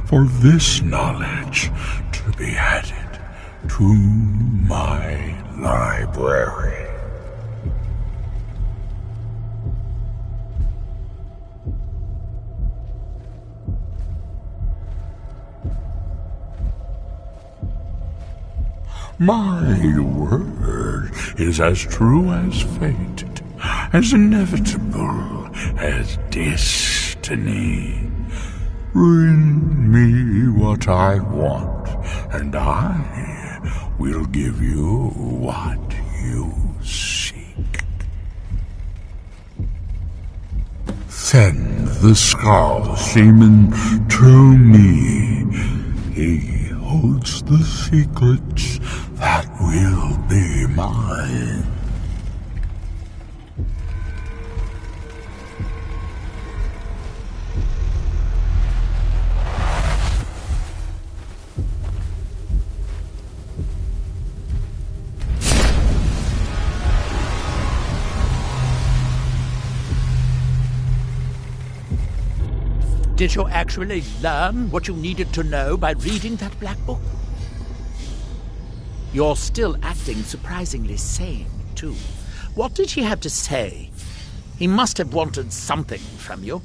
S8: for this knowledge to be added to my library. My word is as true as fate, as inevitable as destiny. Bring me what I want, and I will give you what you seek. Send the Skull Shaman to me. He holds the secrets that will be mine.
S3: Did you actually learn what you needed to know by reading that black book? You're still acting surprisingly sane, too. What did he have to say? He must have wanted something from you.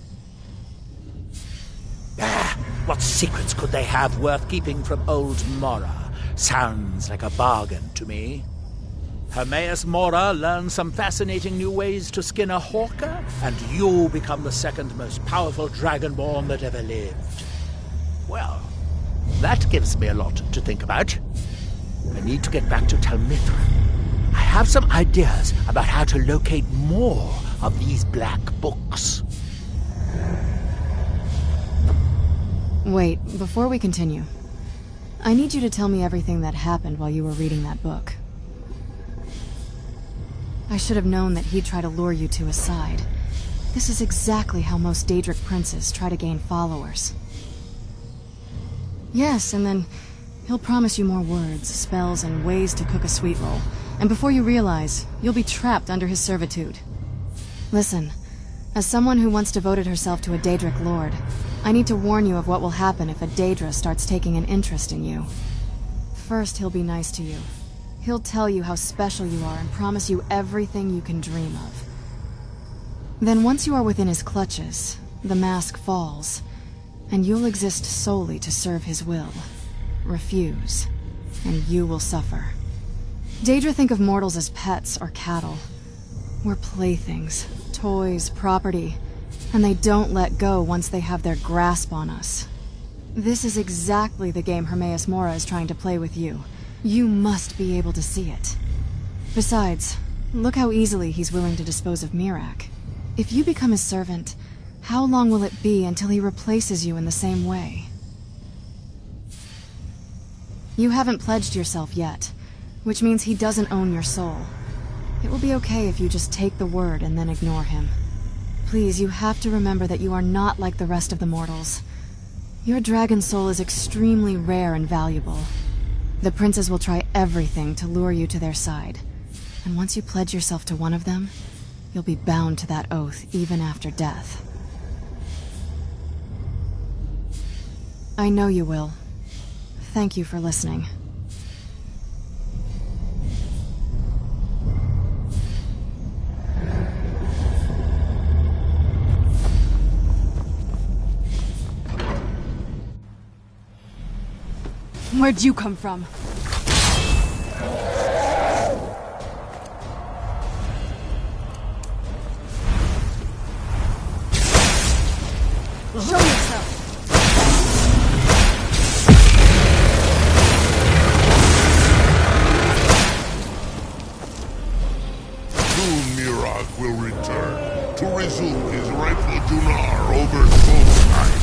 S3: What secrets could they have worth keeping from old Mora? Sounds like a bargain to me. Hermaeus Mora learns some fascinating new ways to skin a hawker, and you become the second most powerful dragonborn that ever lived. Well, that gives me a lot to think about. I need to get back to Talmithra. I have some ideas about how to locate more of these black books.
S2: Wait, before we continue, I need you to tell me everything that happened while you were reading that book. I should have known that he'd try to lure you to his side. This is exactly how most Daedric princes try to gain followers. Yes, and then he'll promise you more words, spells, and ways to cook a sweet roll. And before you realize, you'll be trapped under his servitude. Listen, as someone who once devoted herself to a Daedric lord, I need to warn you of what will happen if a Daedra starts taking an interest in you. First, he'll be nice to you. He'll tell you how special you are and promise you everything you can dream of. Then once you are within his clutches, the mask falls, and you'll exist solely to serve his will. Refuse, and you will suffer. Daedra think of mortals as pets or cattle. We're playthings, toys, property, and they don't let go once they have their grasp on us. This is exactly the game Hermaeus Mora is trying to play with you. You must be able to see it. Besides, look how easily he's willing to dispose of Miraak. If you become his servant, how long will it be until he replaces you in the same way? You haven't pledged yourself yet, which means he doesn't own your soul. It will be okay if you just take the word and then ignore him. Please, you have to remember that you are not like the rest of the mortals. Your dragon soul is extremely rare and valuable. The princes will try everything to lure you to their side. And once you pledge yourself to one of them, you'll be bound to that oath even after death. I know you will. Thank you for listening. Where'd you come from? Show yourself!
S8: Soon Miraak will return to resume his rightful Dunar over Solstheim.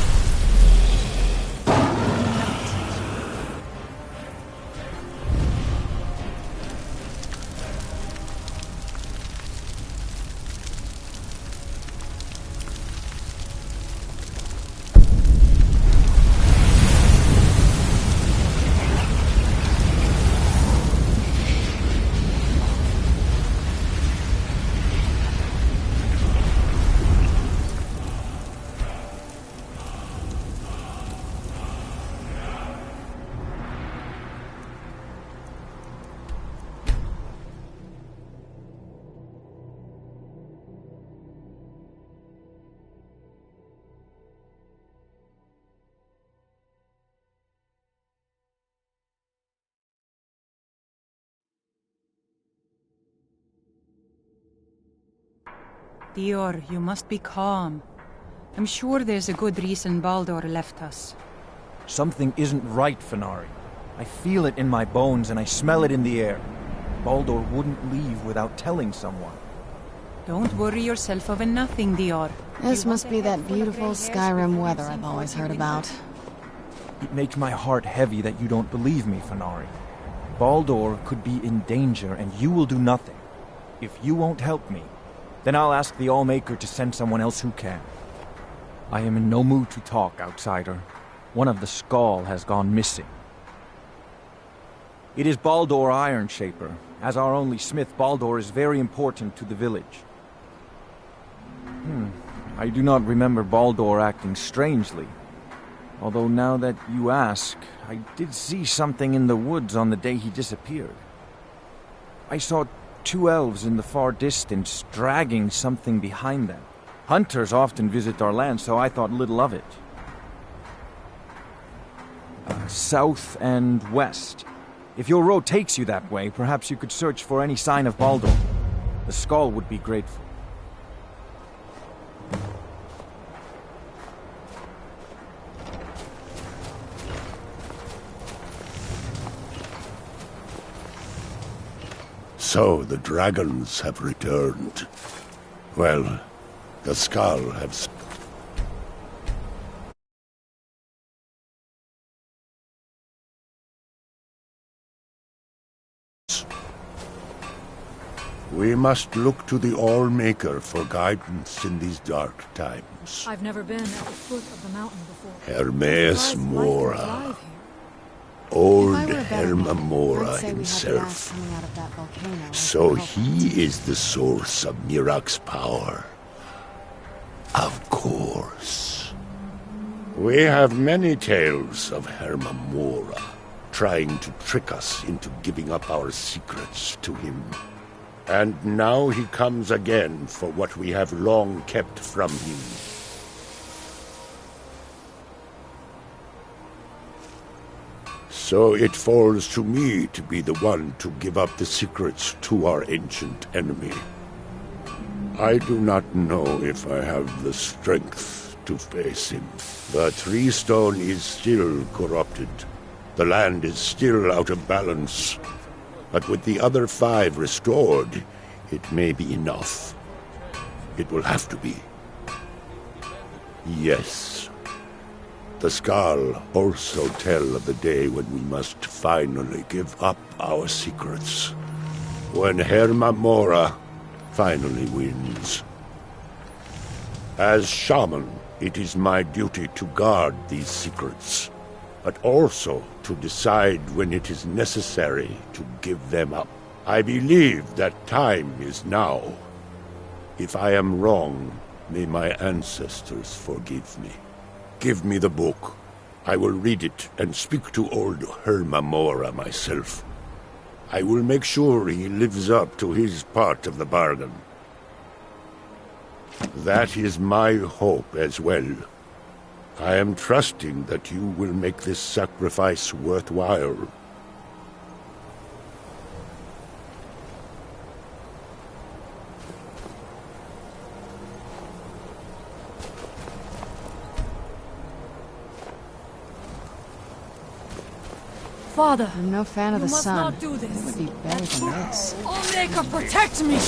S14: Dior, you must be calm. I'm sure there's a good reason Baldur left us.
S15: Something isn't right, Fenari. I feel it in my bones and I smell it in the air. Baldur wouldn't leave without telling someone.
S14: Don't worry yourself over nothing, Dior.
S2: This must be that beautiful Skyrim weather I've always heard about.
S15: It makes my heart heavy that you don't believe me, Fenari. Baldur could be in danger and you will do nothing. If you won't help me, then I'll ask the Allmaker to send someone else who can. I am in no mood to talk, outsider. One of the Skald has gone missing. It is Baldur Ironshaper. As our only smith, Baldur is very important to the village. I do not remember Baldur acting strangely. Although now that you ask, I did see something in the woods on the day he disappeared. I saw 2 elves in the far distance dragging something behind them. Hunters often visit our land, so I thought little of it. South and west. If your road takes you that way, perhaps you could search for any sign of Baldur. The Skald would be grateful.
S8: So the dragons have returned. Well, the Skald have... We must look to the Allmaker for guidance in these dark times.
S6: I've never been at the foot of the mountain before.
S8: Hermes Mora. Old Herma Mora himself. So he is the source of Mirak's power. Of course. We have many tales of Herma Mora trying to trick us into giving up our secrets to him. And now he comes again for what we have long kept from him. So it falls to me to be the one to give up the secrets to our ancient enemy. I do not know if I have the strength to face him. The tree stone is still corrupted. The land is still out of balance. But with the other 5 restored, it may be enough. It will have to be. Yes. The Skald also tell of the day when we must finally give up our secrets. When Herma Mora finally wins. As shaman, it is my duty to guard these secrets, but also to decide when it is necessary to give them up. I believe that time is now. If I am wrong, may my ancestors forgive me. Give me the book. I will read it and speak to old Herma Mora myself. I will make sure he lives up to his part of the bargain. That is my hope as well. I am trusting that you will make this sacrifice worthwhile.
S6: Father,
S2: I'm no fan of the sun.
S6: You must not do this.
S2: It would be better than this.
S6: Allmaker, protect me!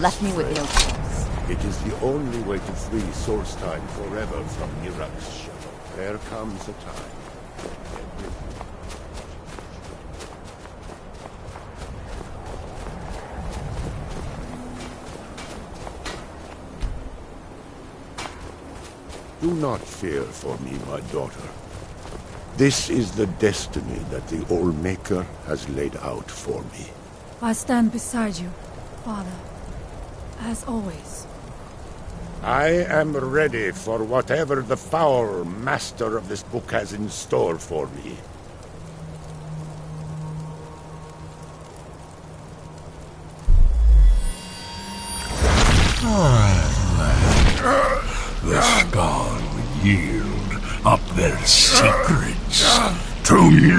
S16: Left me with no choice.
S8: It is the only way to free Solstheim forever from Mirak's shadow. There comes a time. Do not fear for me, my daughter. This is the destiny that the All-Maker has laid out for me.
S6: I stand beside you, Father. As always.
S8: I am ready for whatever the foul master of this book has in store for me.
S16: The Skull will yield up their secrets to me.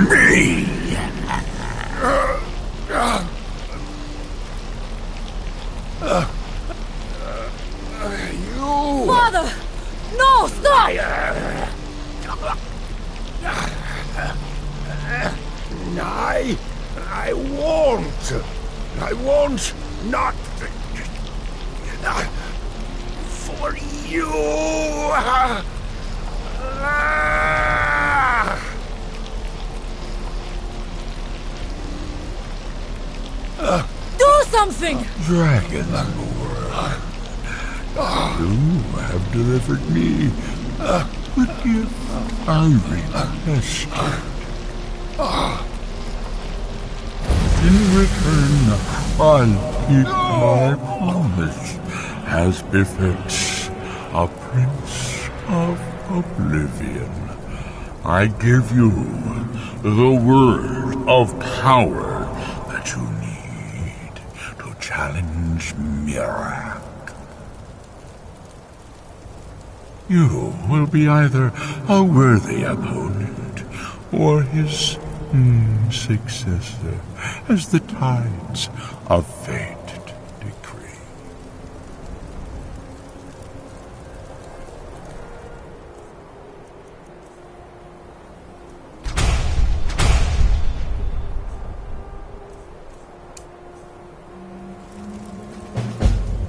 S6: Father! No, stop!
S8: I won't. I won't not for you.
S6: Do something!
S16: Dragon Lord, you have delivered me the gift I requested. In return, I'll keep my promise, as befits a Prince of Oblivion. I give you the word of power that you need to challenge Mirak. You will be either a worthy opponent or his successor, as the tides of fate decree.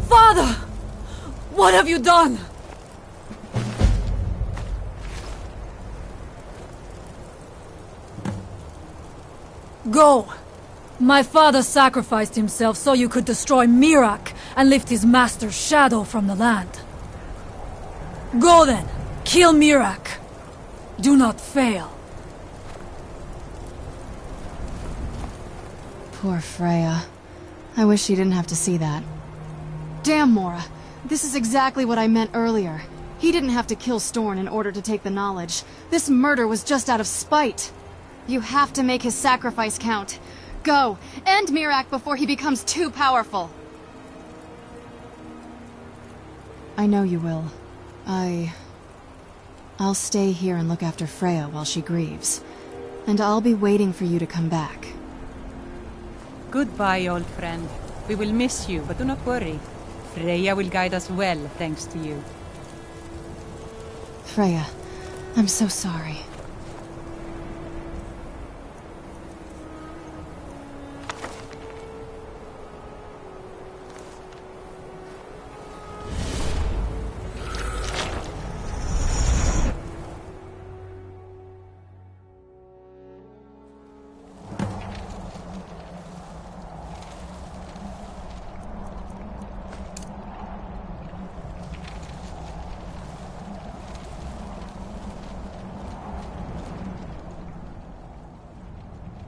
S6: Father! What have you done? Go! My father sacrificed himself so you could destroy Mirak and lift his master's shadow from the land. Go then! Kill Mirak! Do not fail.
S2: Poor Freya. I wish she didn't have to see that. Damn, Mora. This is exactly what I meant earlier. He didn't have to kill Storn in order to take the knowledge. This murder was just out of spite. You have to make his sacrifice count. Go! End Mirak before he becomes too powerful! I know you will. I'll stay here and look after Freya while she grieves. And I'll be waiting for you to come back.
S14: Goodbye, old friend. We will miss you, but do not worry. Freya will guide us well, thanks to you.
S2: Freya, I'm so sorry.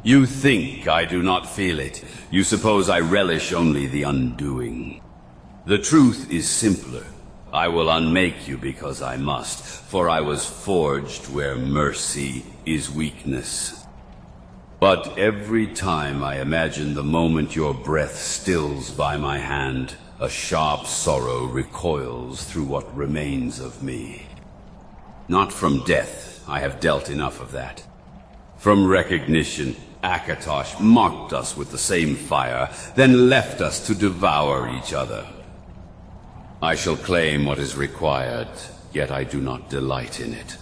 S7: You think I do not feel it. You suppose I relish only the undoing. The truth is simpler. I will unmake you because I must, for I was forged where mercy is weakness. But every time I imagine the moment your breath stills by my hand, a sharp sorrow recoils through what remains of me. Not from death, I have dealt enough of that. From recognition, Akatosh mocked us with the same fire, then left us to devour each other. I shall claim what is required, yet I do not delight in it.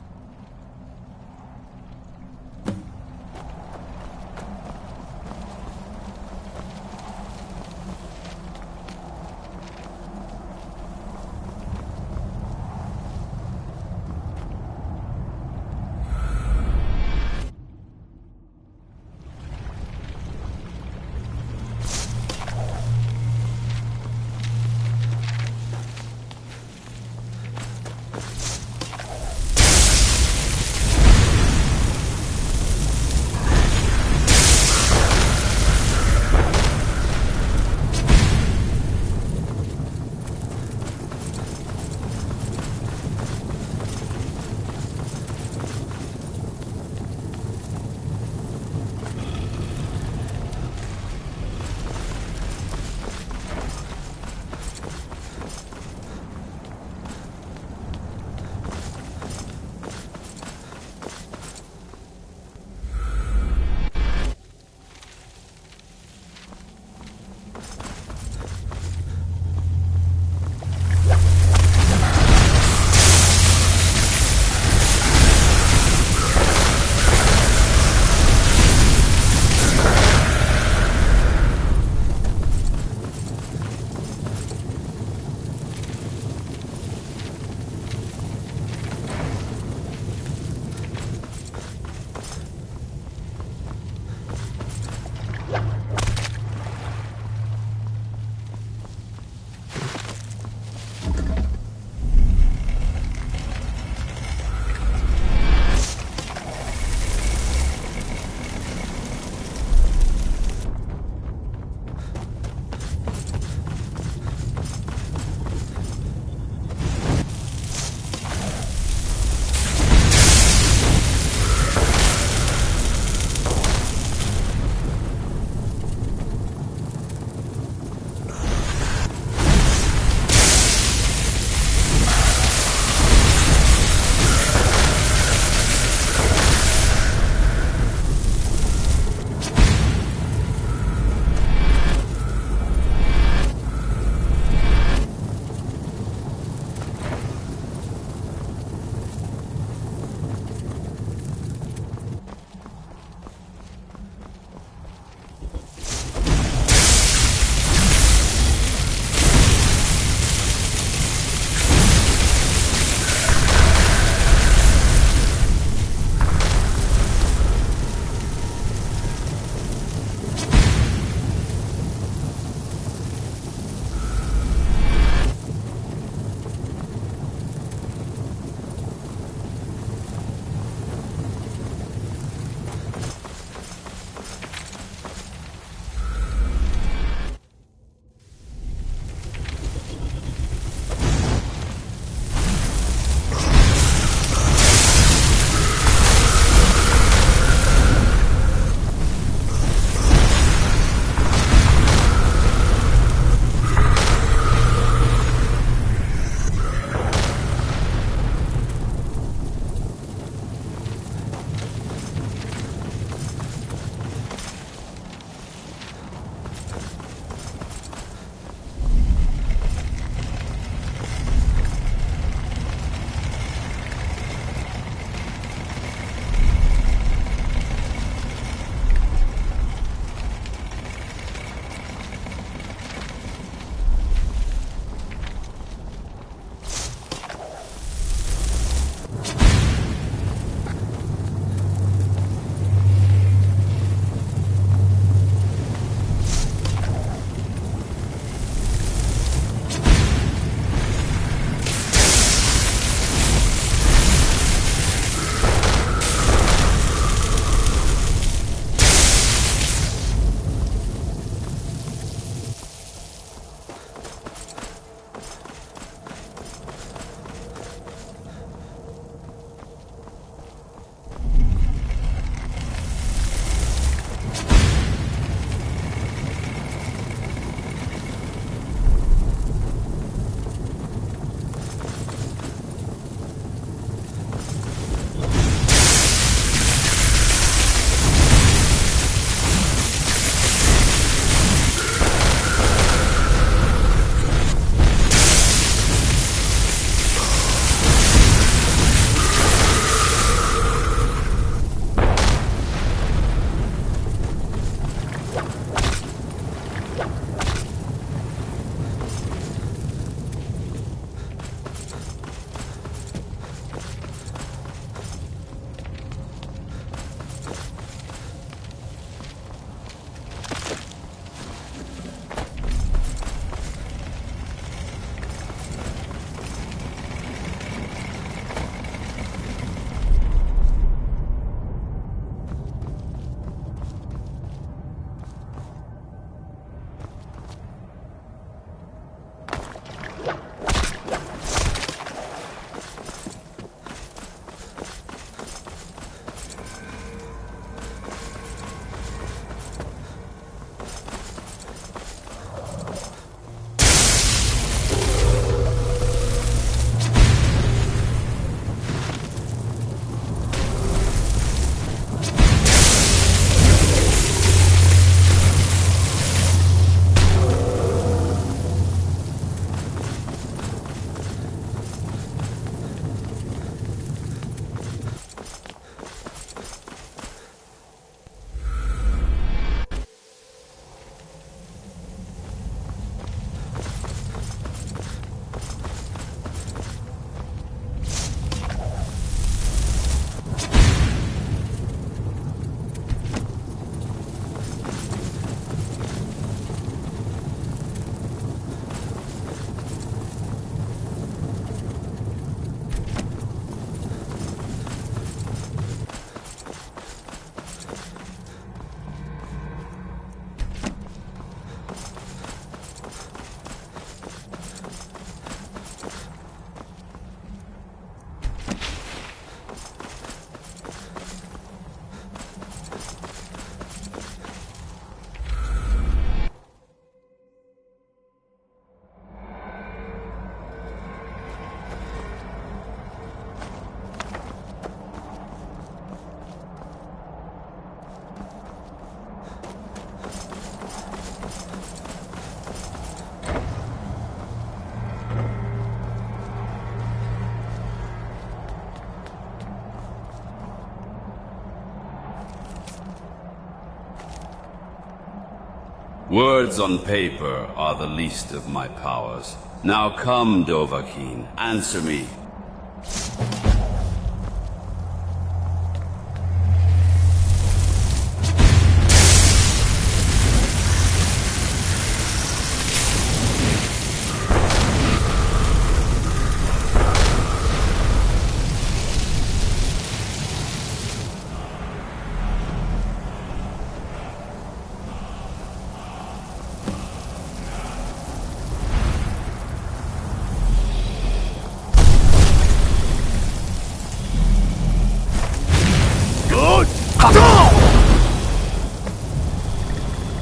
S7: Words on paper are the least of my powers. Now come, Dovahkiin, answer me.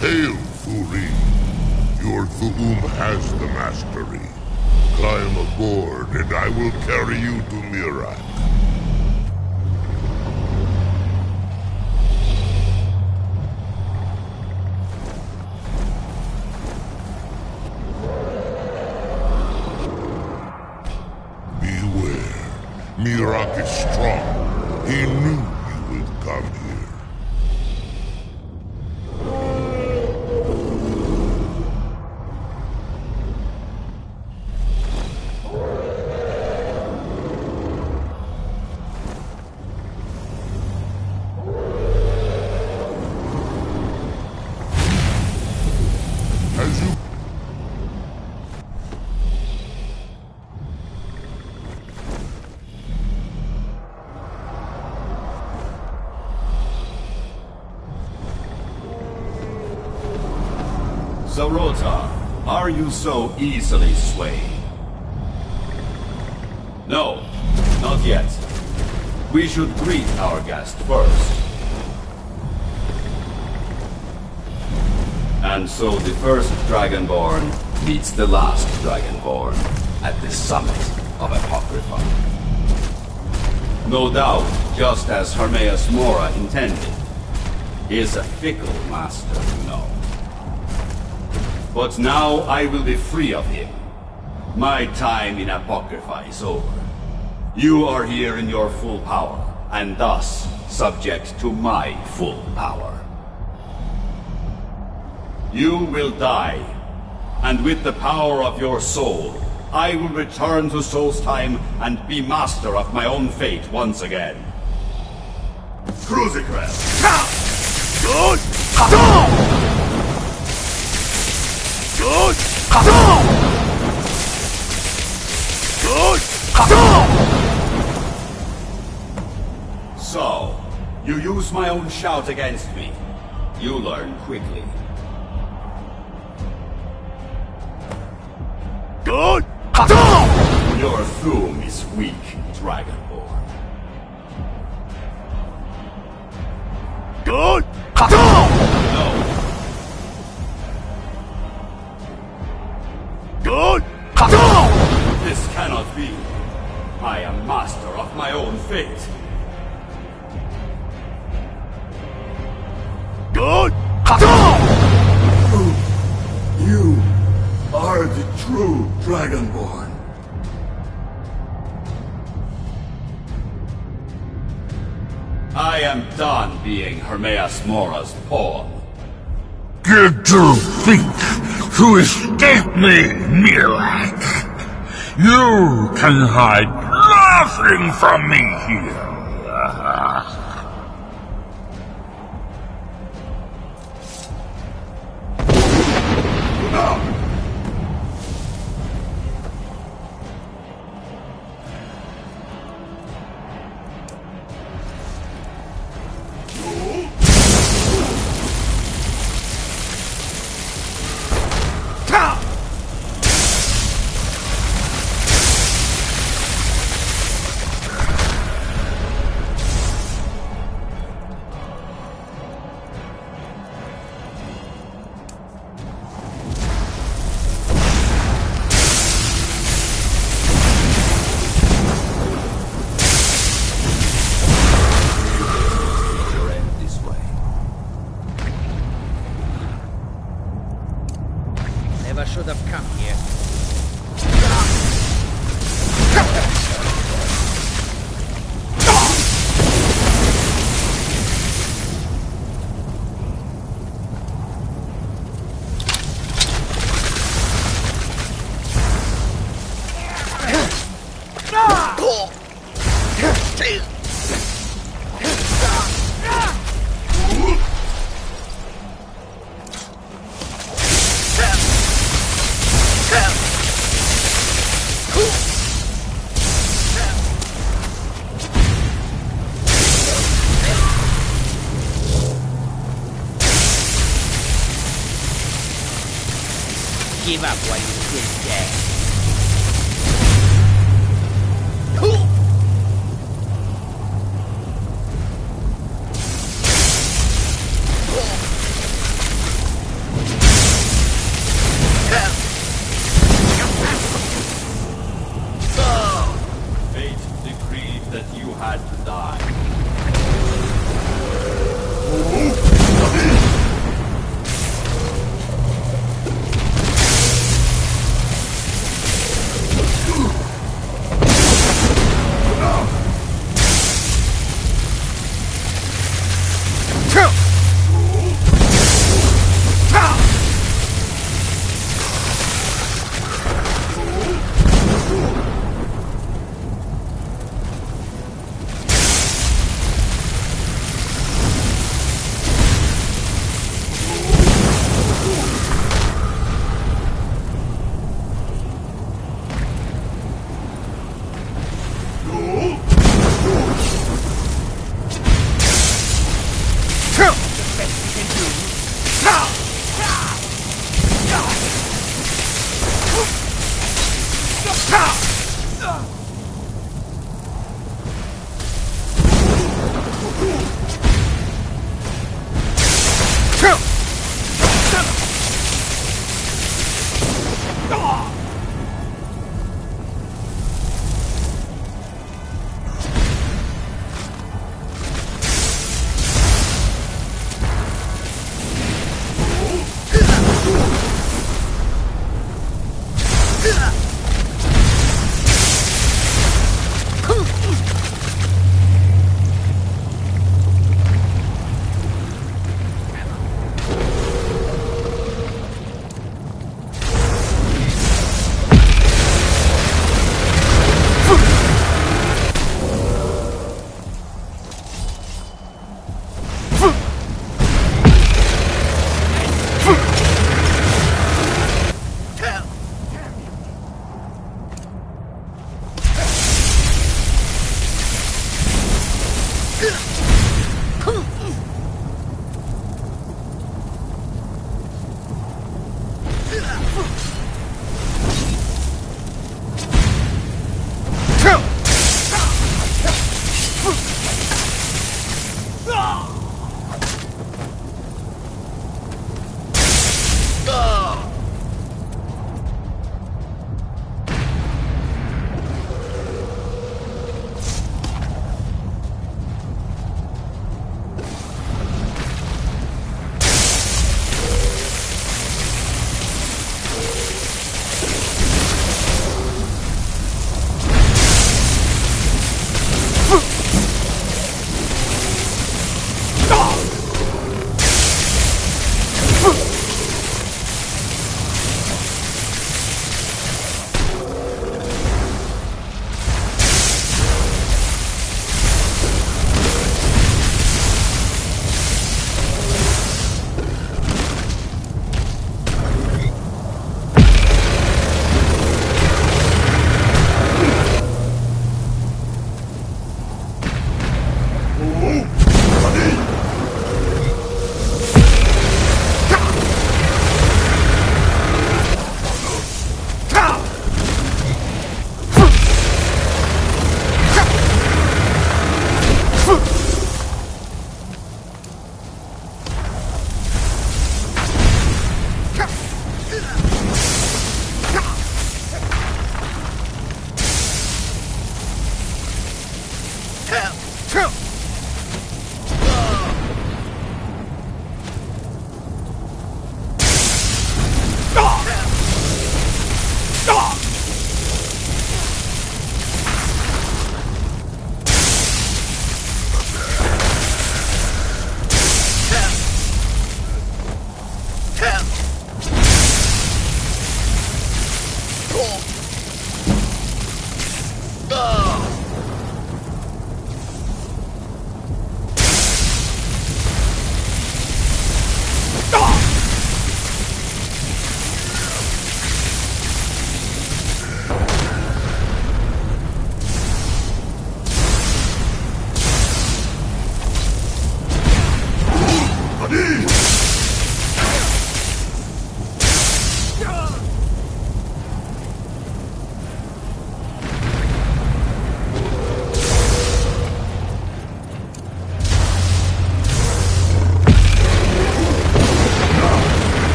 S16: Hail, Furi! Your Thu'um has the mastery. Climb aboard, and I will carry you to Mirak. Beware. Mirak is strong. He knew you would come here.
S7: Zarota, are you so easily swayed? No, not yet. We should greet our guest first. And so the first Dragonborn meets the last Dragonborn at the summit of Apocrypha. No doubt, just as Hermaeus Mora intended. He is a fickle master, you know. But now I will be free of him. My time in Apocrypha is over. You are here in your full power, and thus subject to my full power. You will die, and with the power of your soul, I will return to Solstheim and be master of my own fate once again. Crucigrel! Good! Good! Good! So, you use my own shout against me. You learn quickly. Good! Your Thu'um is weak, Dragonborn.
S12: Good.
S7: No.
S12: Good.
S7: This cannot be. I am master of my own fate.
S12: Good.
S7: You are the true Dragonborn. I am done being Hermaeus Mora's pawn.
S16: Did you think to escape me, Mirak? You can hide nothing from me here.
S3: Never should have come here. Give up while you still can.
S7: Fate decreed that you had to die.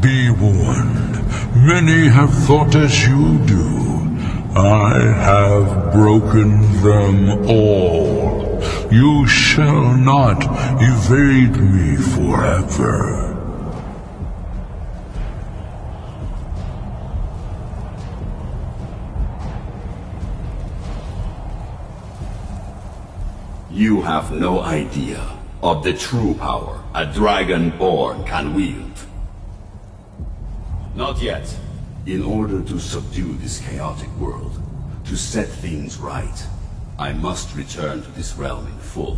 S16: Be warned, many have thought as you do. I have broken them all. You shall not evade me forever.
S7: You have no idea of the true power a Dragonborn can wield. Not yet. In order to subdue this chaotic world, to set things right, I must return to this realm in full.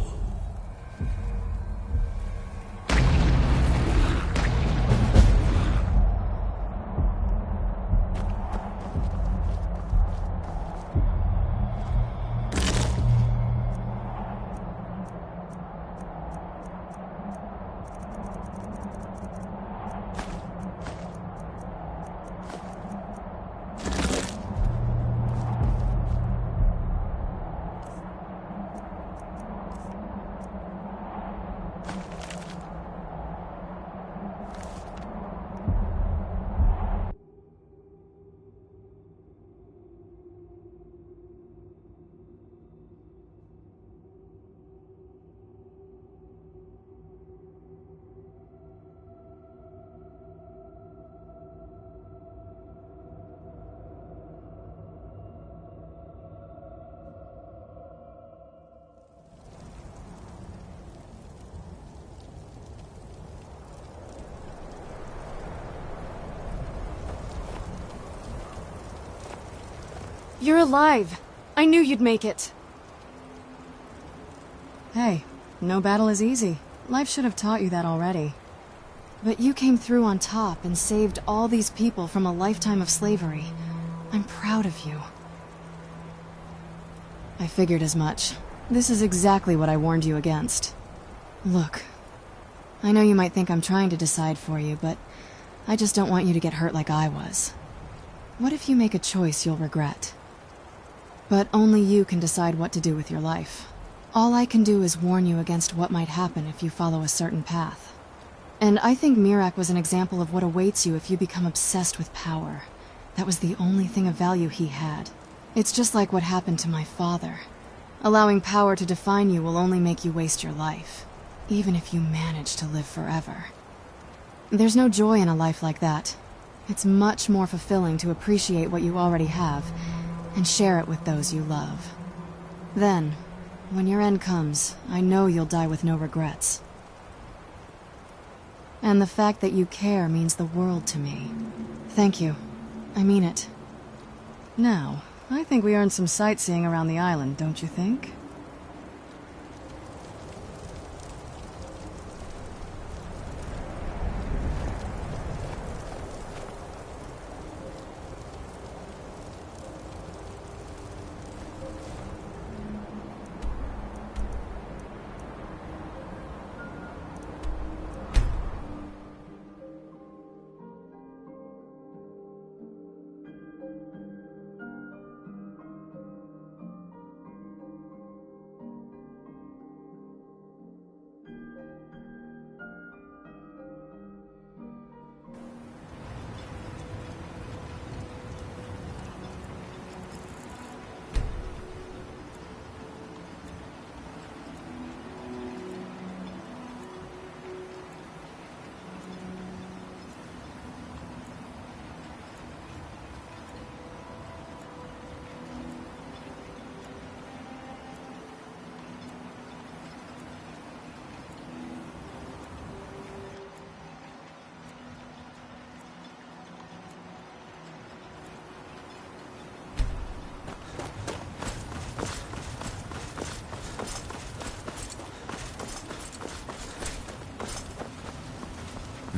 S2: You're alive. I knew you'd make it. Hey, no battle is easy. Life should have taught you that already. But you came through on top and saved all these people from a lifetime of slavery. I'm proud of you. I figured as much. This is exactly what I warned you against. Look, I know you might think I'm trying to decide for you, but I just don't want you to get hurt like I was. What if you make a choice you'll regret? But only you can decide what to do with your life. All I can do is warn you against what might happen if you follow a certain path. And I think Miraak was an example of what awaits you if you become obsessed with power. That was the only thing of value he had. It's just like what happened to my father. Allowing power to define you will only make you waste your life, even if you manage to live forever. There's no joy in a life like that. It's much more fulfilling to appreciate what you already have, and share it with those you love. Then, when your end comes, I know you'll die with no regrets. And the fact that you care means the world to me. Thank you. I mean it. Now, I think we earned some sightseeing around the island, don't you think?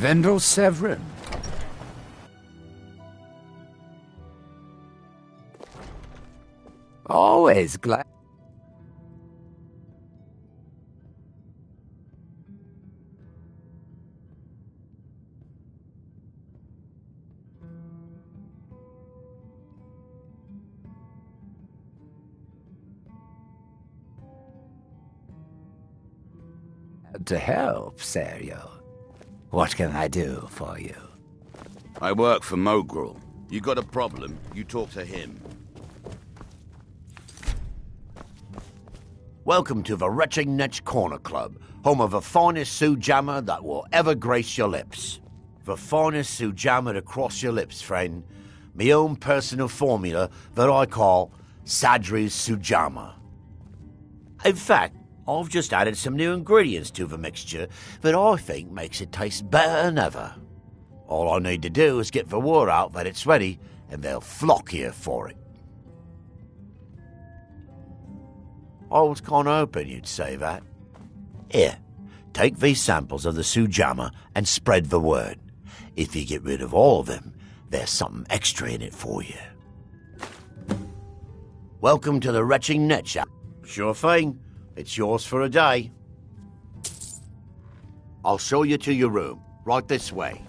S17: Vendel Severin. Always glad. To help, Serio. What can I do for you?
S4: I work for Mogrel. You got a problem, you talk to him.
S12: Welcome to the Retching Netch Corner Club, home of the finest sujammer that will ever grace your lips. The finest sujammer to cross your lips, friend. My own personal formula that I call Sadri's Sujammer. In fact, I've just added some new ingredients to the mixture that I think makes it taste better than ever. All I need to do is get the word out that it's ready, and they'll flock here for it. I was kind of hoping you'd say that. Here, take these samples of the sujammer and spread the word. If you get rid of all of them, there's something extra in it for you. Welcome to the Retching Netch. Sure thing. It's yours for a day. I'll show you to your room. Right this way.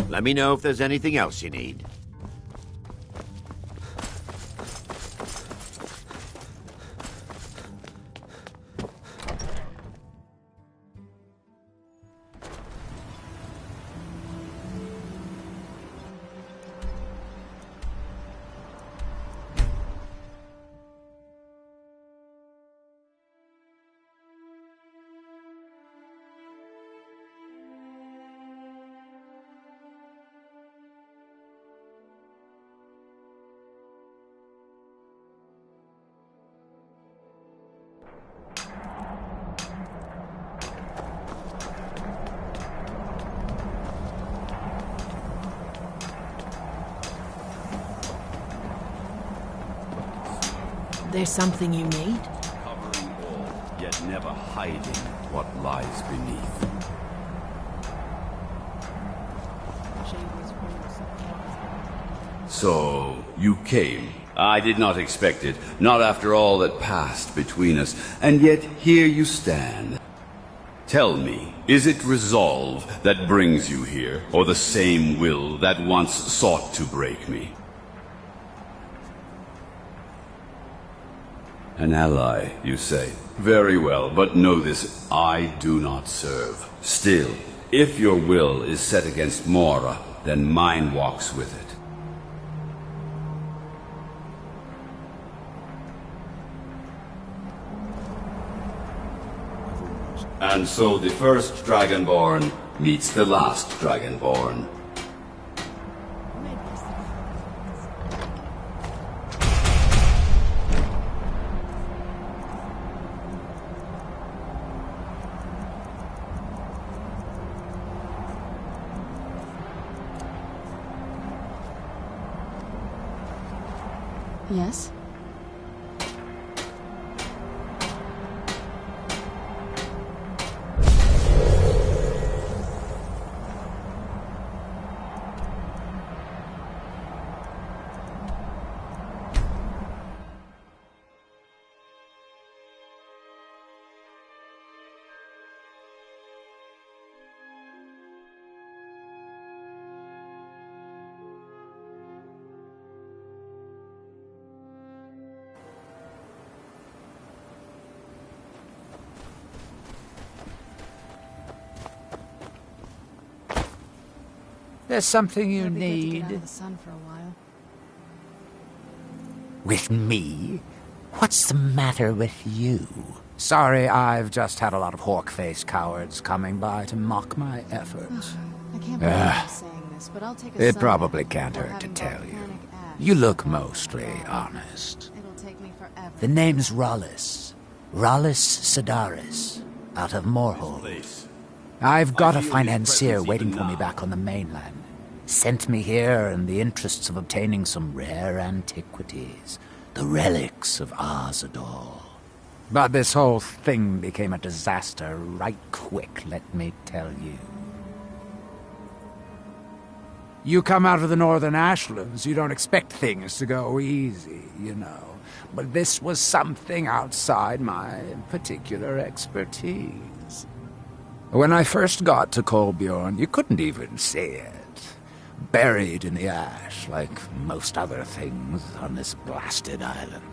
S12: Let me know if there's anything else you need.
S5: There's something you need?
S7: Covering all, yet never hiding what lies beneath. So, you came. I did not expect it, not after all that passed between us, and yet here you stand. Tell me, is it resolve that brings you here, or the same will that once sought to break me? An ally, you say? Very well, but know this, I do not serve. Still, if your will is set against Mora, then mine walks with it. And so the first Dragonborn meets the last Dragonborn.
S2: Yes?
S17: There's something you
S2: It'd be good to
S17: need.
S2: get out of the sun for a while.
S17: With me? What's the matter with you? Sorry, I've just had a lot of hawk-faced cowards coming by to mock my efforts.
S2: I can't believe I'm saying this, but I'll take a
S17: It
S2: sun
S17: probably
S2: bath
S17: can't
S2: before
S17: hurt to
S2: having
S17: tell you.
S2: volcanic ash.
S17: You look mostly honest.
S2: It'll take me forever.
S3: The name's Rollis. Rollis Sedaris, out of Moorhold. I've got a financier waiting for me back on the mainland. Sent me here in the interests of obtaining some rare antiquities.
S17: The relics of Arzador. But this whole thing became a disaster right quick, let me tell you. You come out of the northern ashlands, you don't expect things to go easy, you know. But this was something outside my particular expertise. When I first got to Kolbjorn, you couldn't even see it. Buried in the ash, like most other things on this blasted island.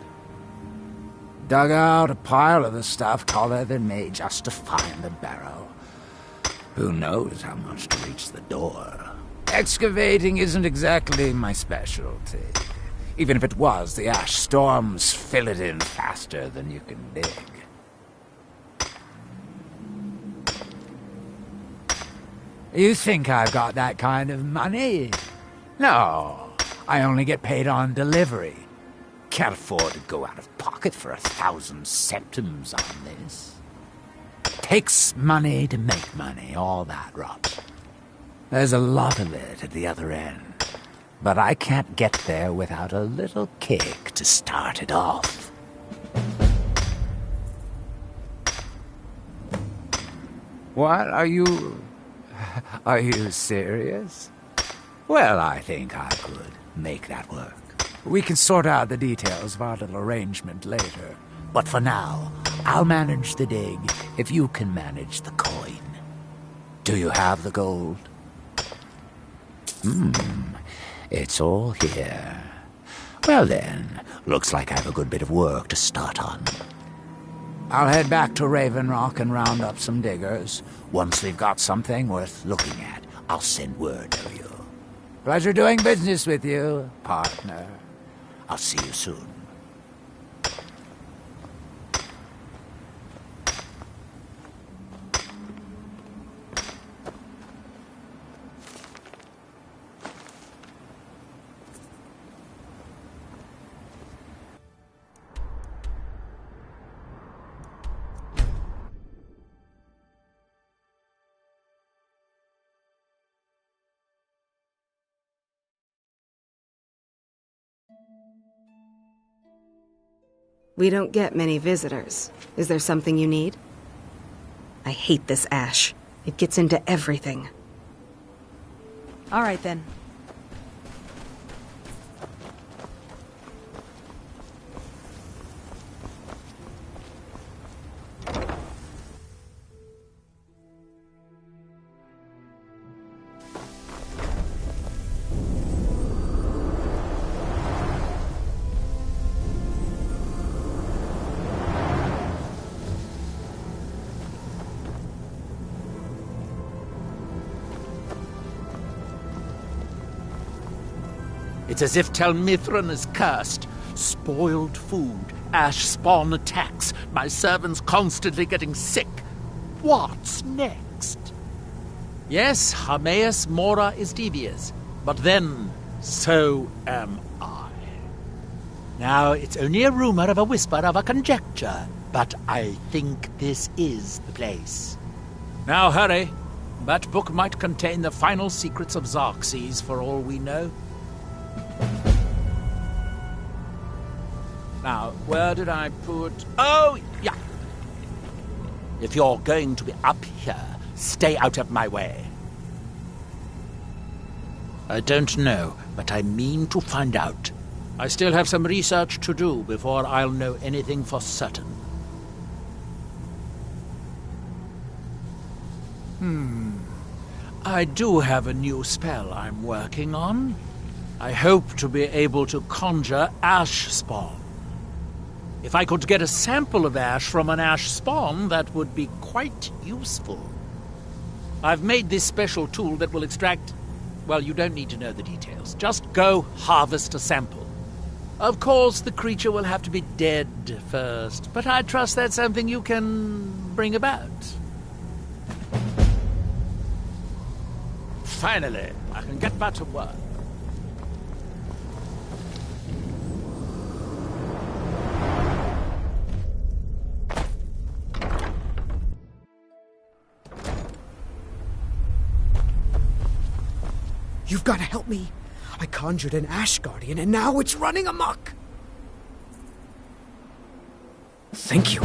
S17: Dug out a pile of the stuff taller than me just to find the barrow. Who knows how much to reach the door? Excavating isn't exactly my specialty. Even if it was, the ash storms fill it in faster than you can dig. You think I've got that kind of money? No, I only get paid on delivery. Can't afford to go out of pocket for 1,000 centimes on this. Takes money to make money, all that rot. There's a lot of it at the other end. But I can't get there without a little kick to start it off. What? Are you serious? Well, I think I could make that work. We can sort out the details of our little arrangement later. But for now, I'll manage the dig if you can manage the coin. Do you have the gold? It's all here. Well then, looks like I have a good bit of work to start on. I'll head back to Raven Rock and round up some diggers. Once we've got something worth looking at, I'll send word to you. Pleasure doing business with you, partner. I'll see you soon.
S11: We don't get many visitors. Is there something you need? I hate this ash. It gets into everything.
S18: All right, then.
S3: It's as if Tel Mithrin is cursed. Spoiled food, ash spawn attacks, my servants constantly getting sick. What's next? Yes, Hermaeus Mora is devious, but then so am I. Now, it's only a rumor of a whisper of a conjecture, but I think this is the place. Now hurry. That book might contain the final secrets of Xerxes, for all we know. Now, where did I put... Oh, yeah. If you're going to be up here, stay out of my way. I don't know, but I mean to find out. I still have some research to do before I'll know anything for certain. I do have a new spell I'm working on. I hope to be able to conjure ash spawn. If I could get a sample of ash from an ash spawn, that would be quite useful. I've made this special tool that will extract... Well, you don't need to know the details. Just go harvest a sample. Of course, the creature will have to be dead first, but I trust that's something you can bring about. Finally, I can get back to work.
S13: You've got to help me. I conjured an Ash Guardian, and now it's running amok. Thank you.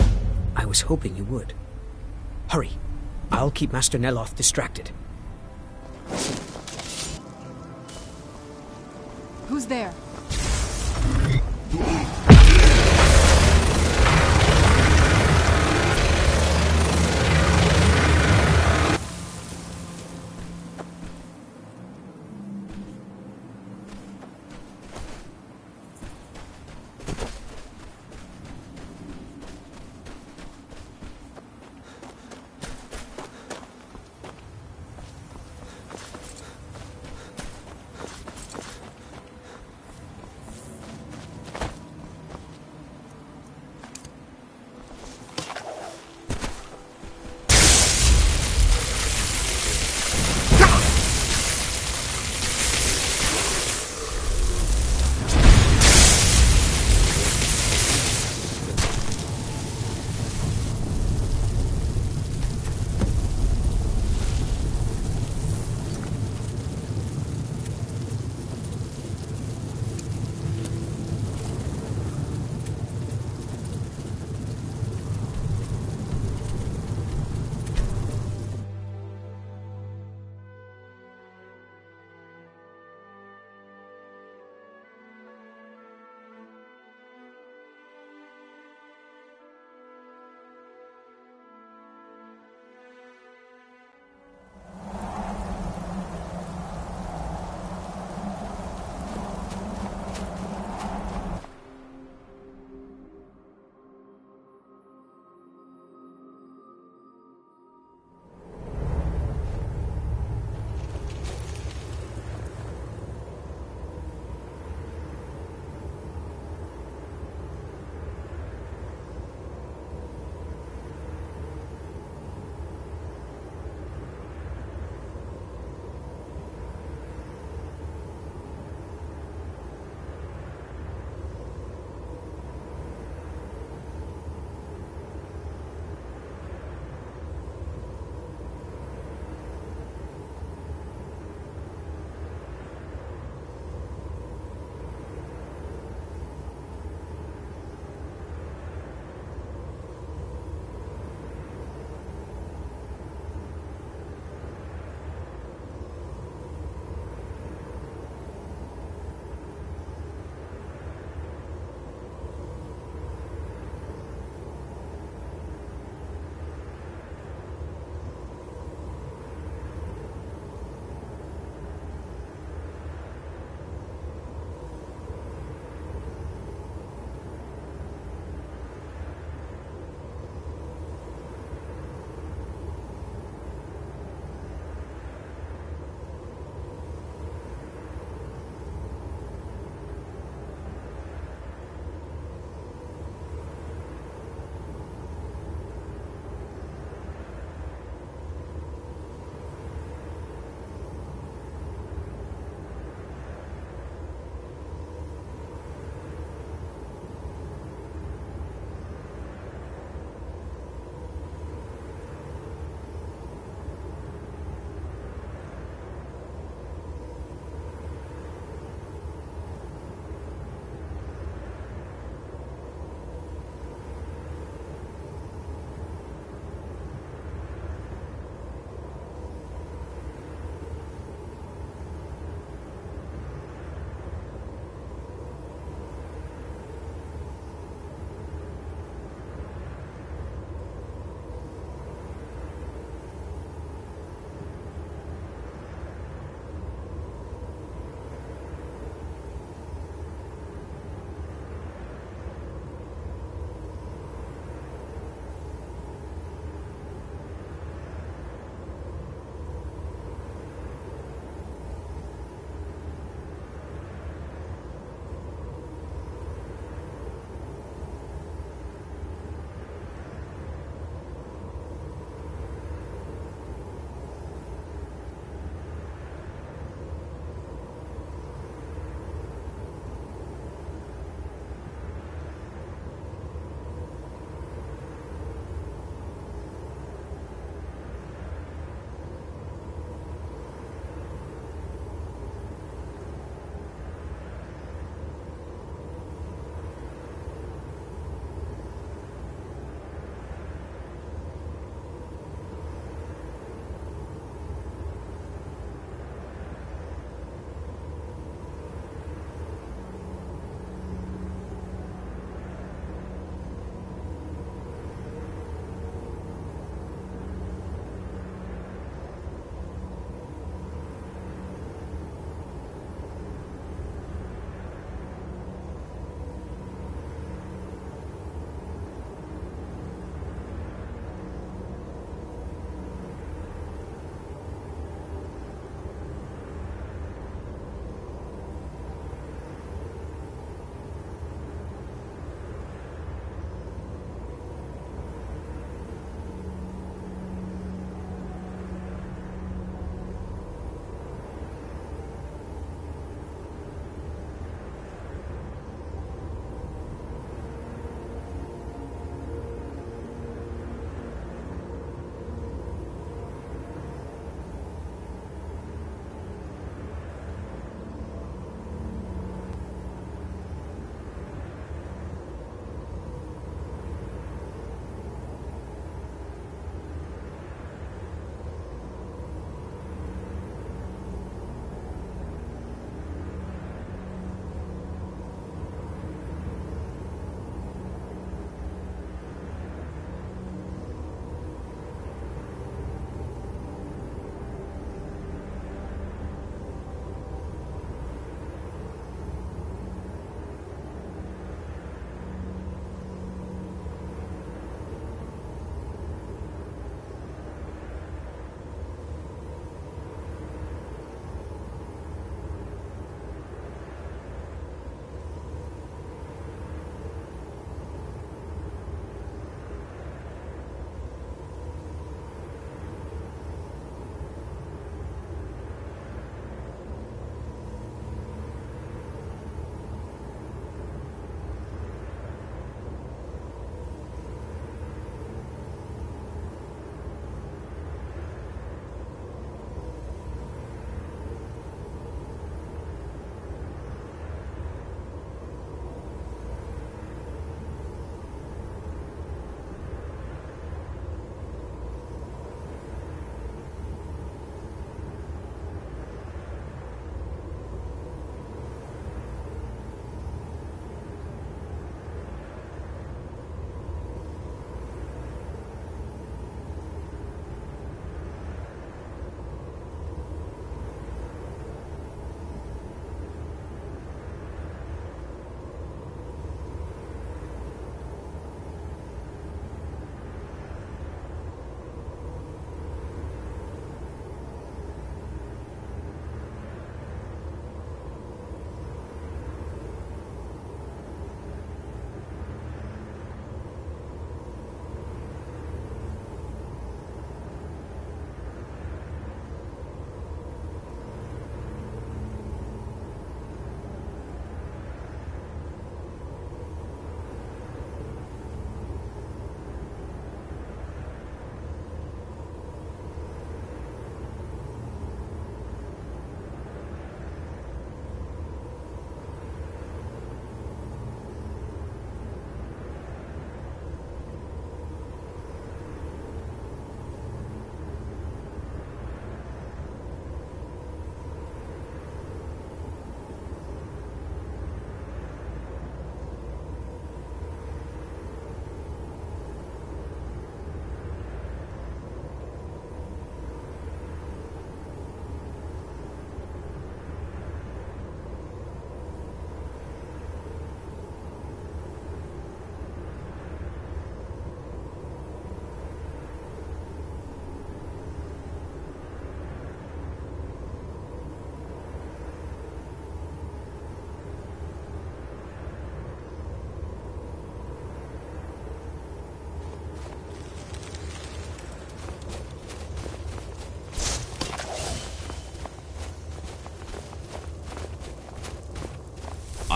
S13: I was hoping you would. Hurry. I'll keep Master Neloth distracted.
S2: Who's there?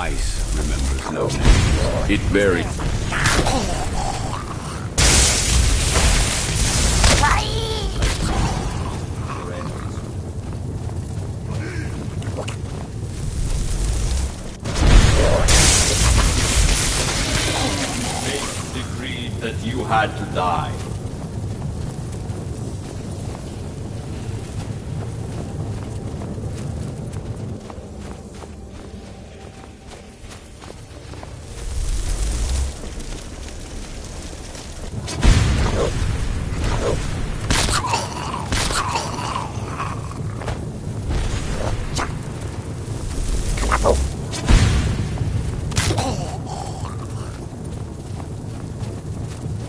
S7: Ice remembers no names. It buried... Fate decreed that you had to die.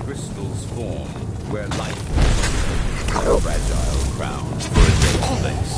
S7: Crystals form where life is a fragile crown for a dead place.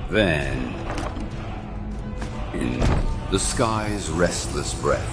S7: Then, in the sky's restless breath,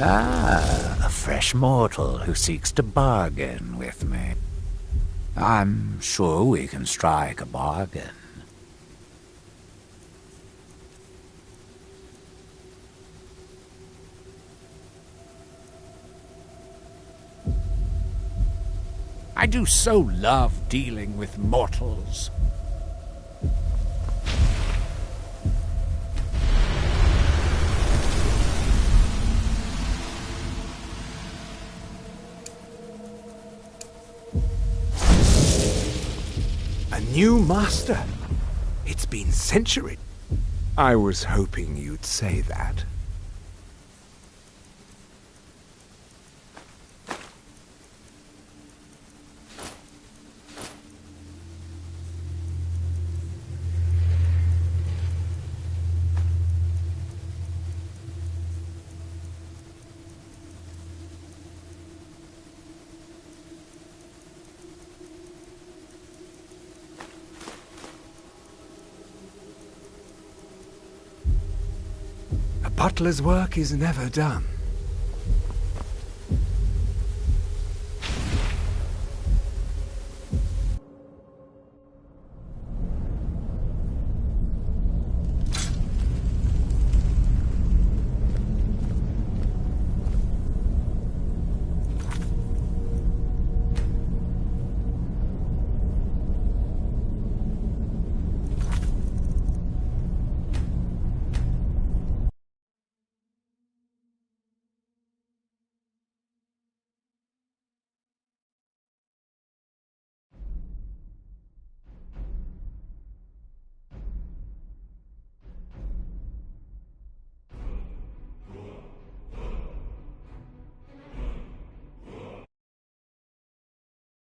S3: Ah, a fresh mortal who seeks to bargain with me. I'm sure we can strike a bargain.
S1: I do so love dealing with mortals.
S19: A new master? It's been centuries. I was hoping you'd say that. Butler's work is never done.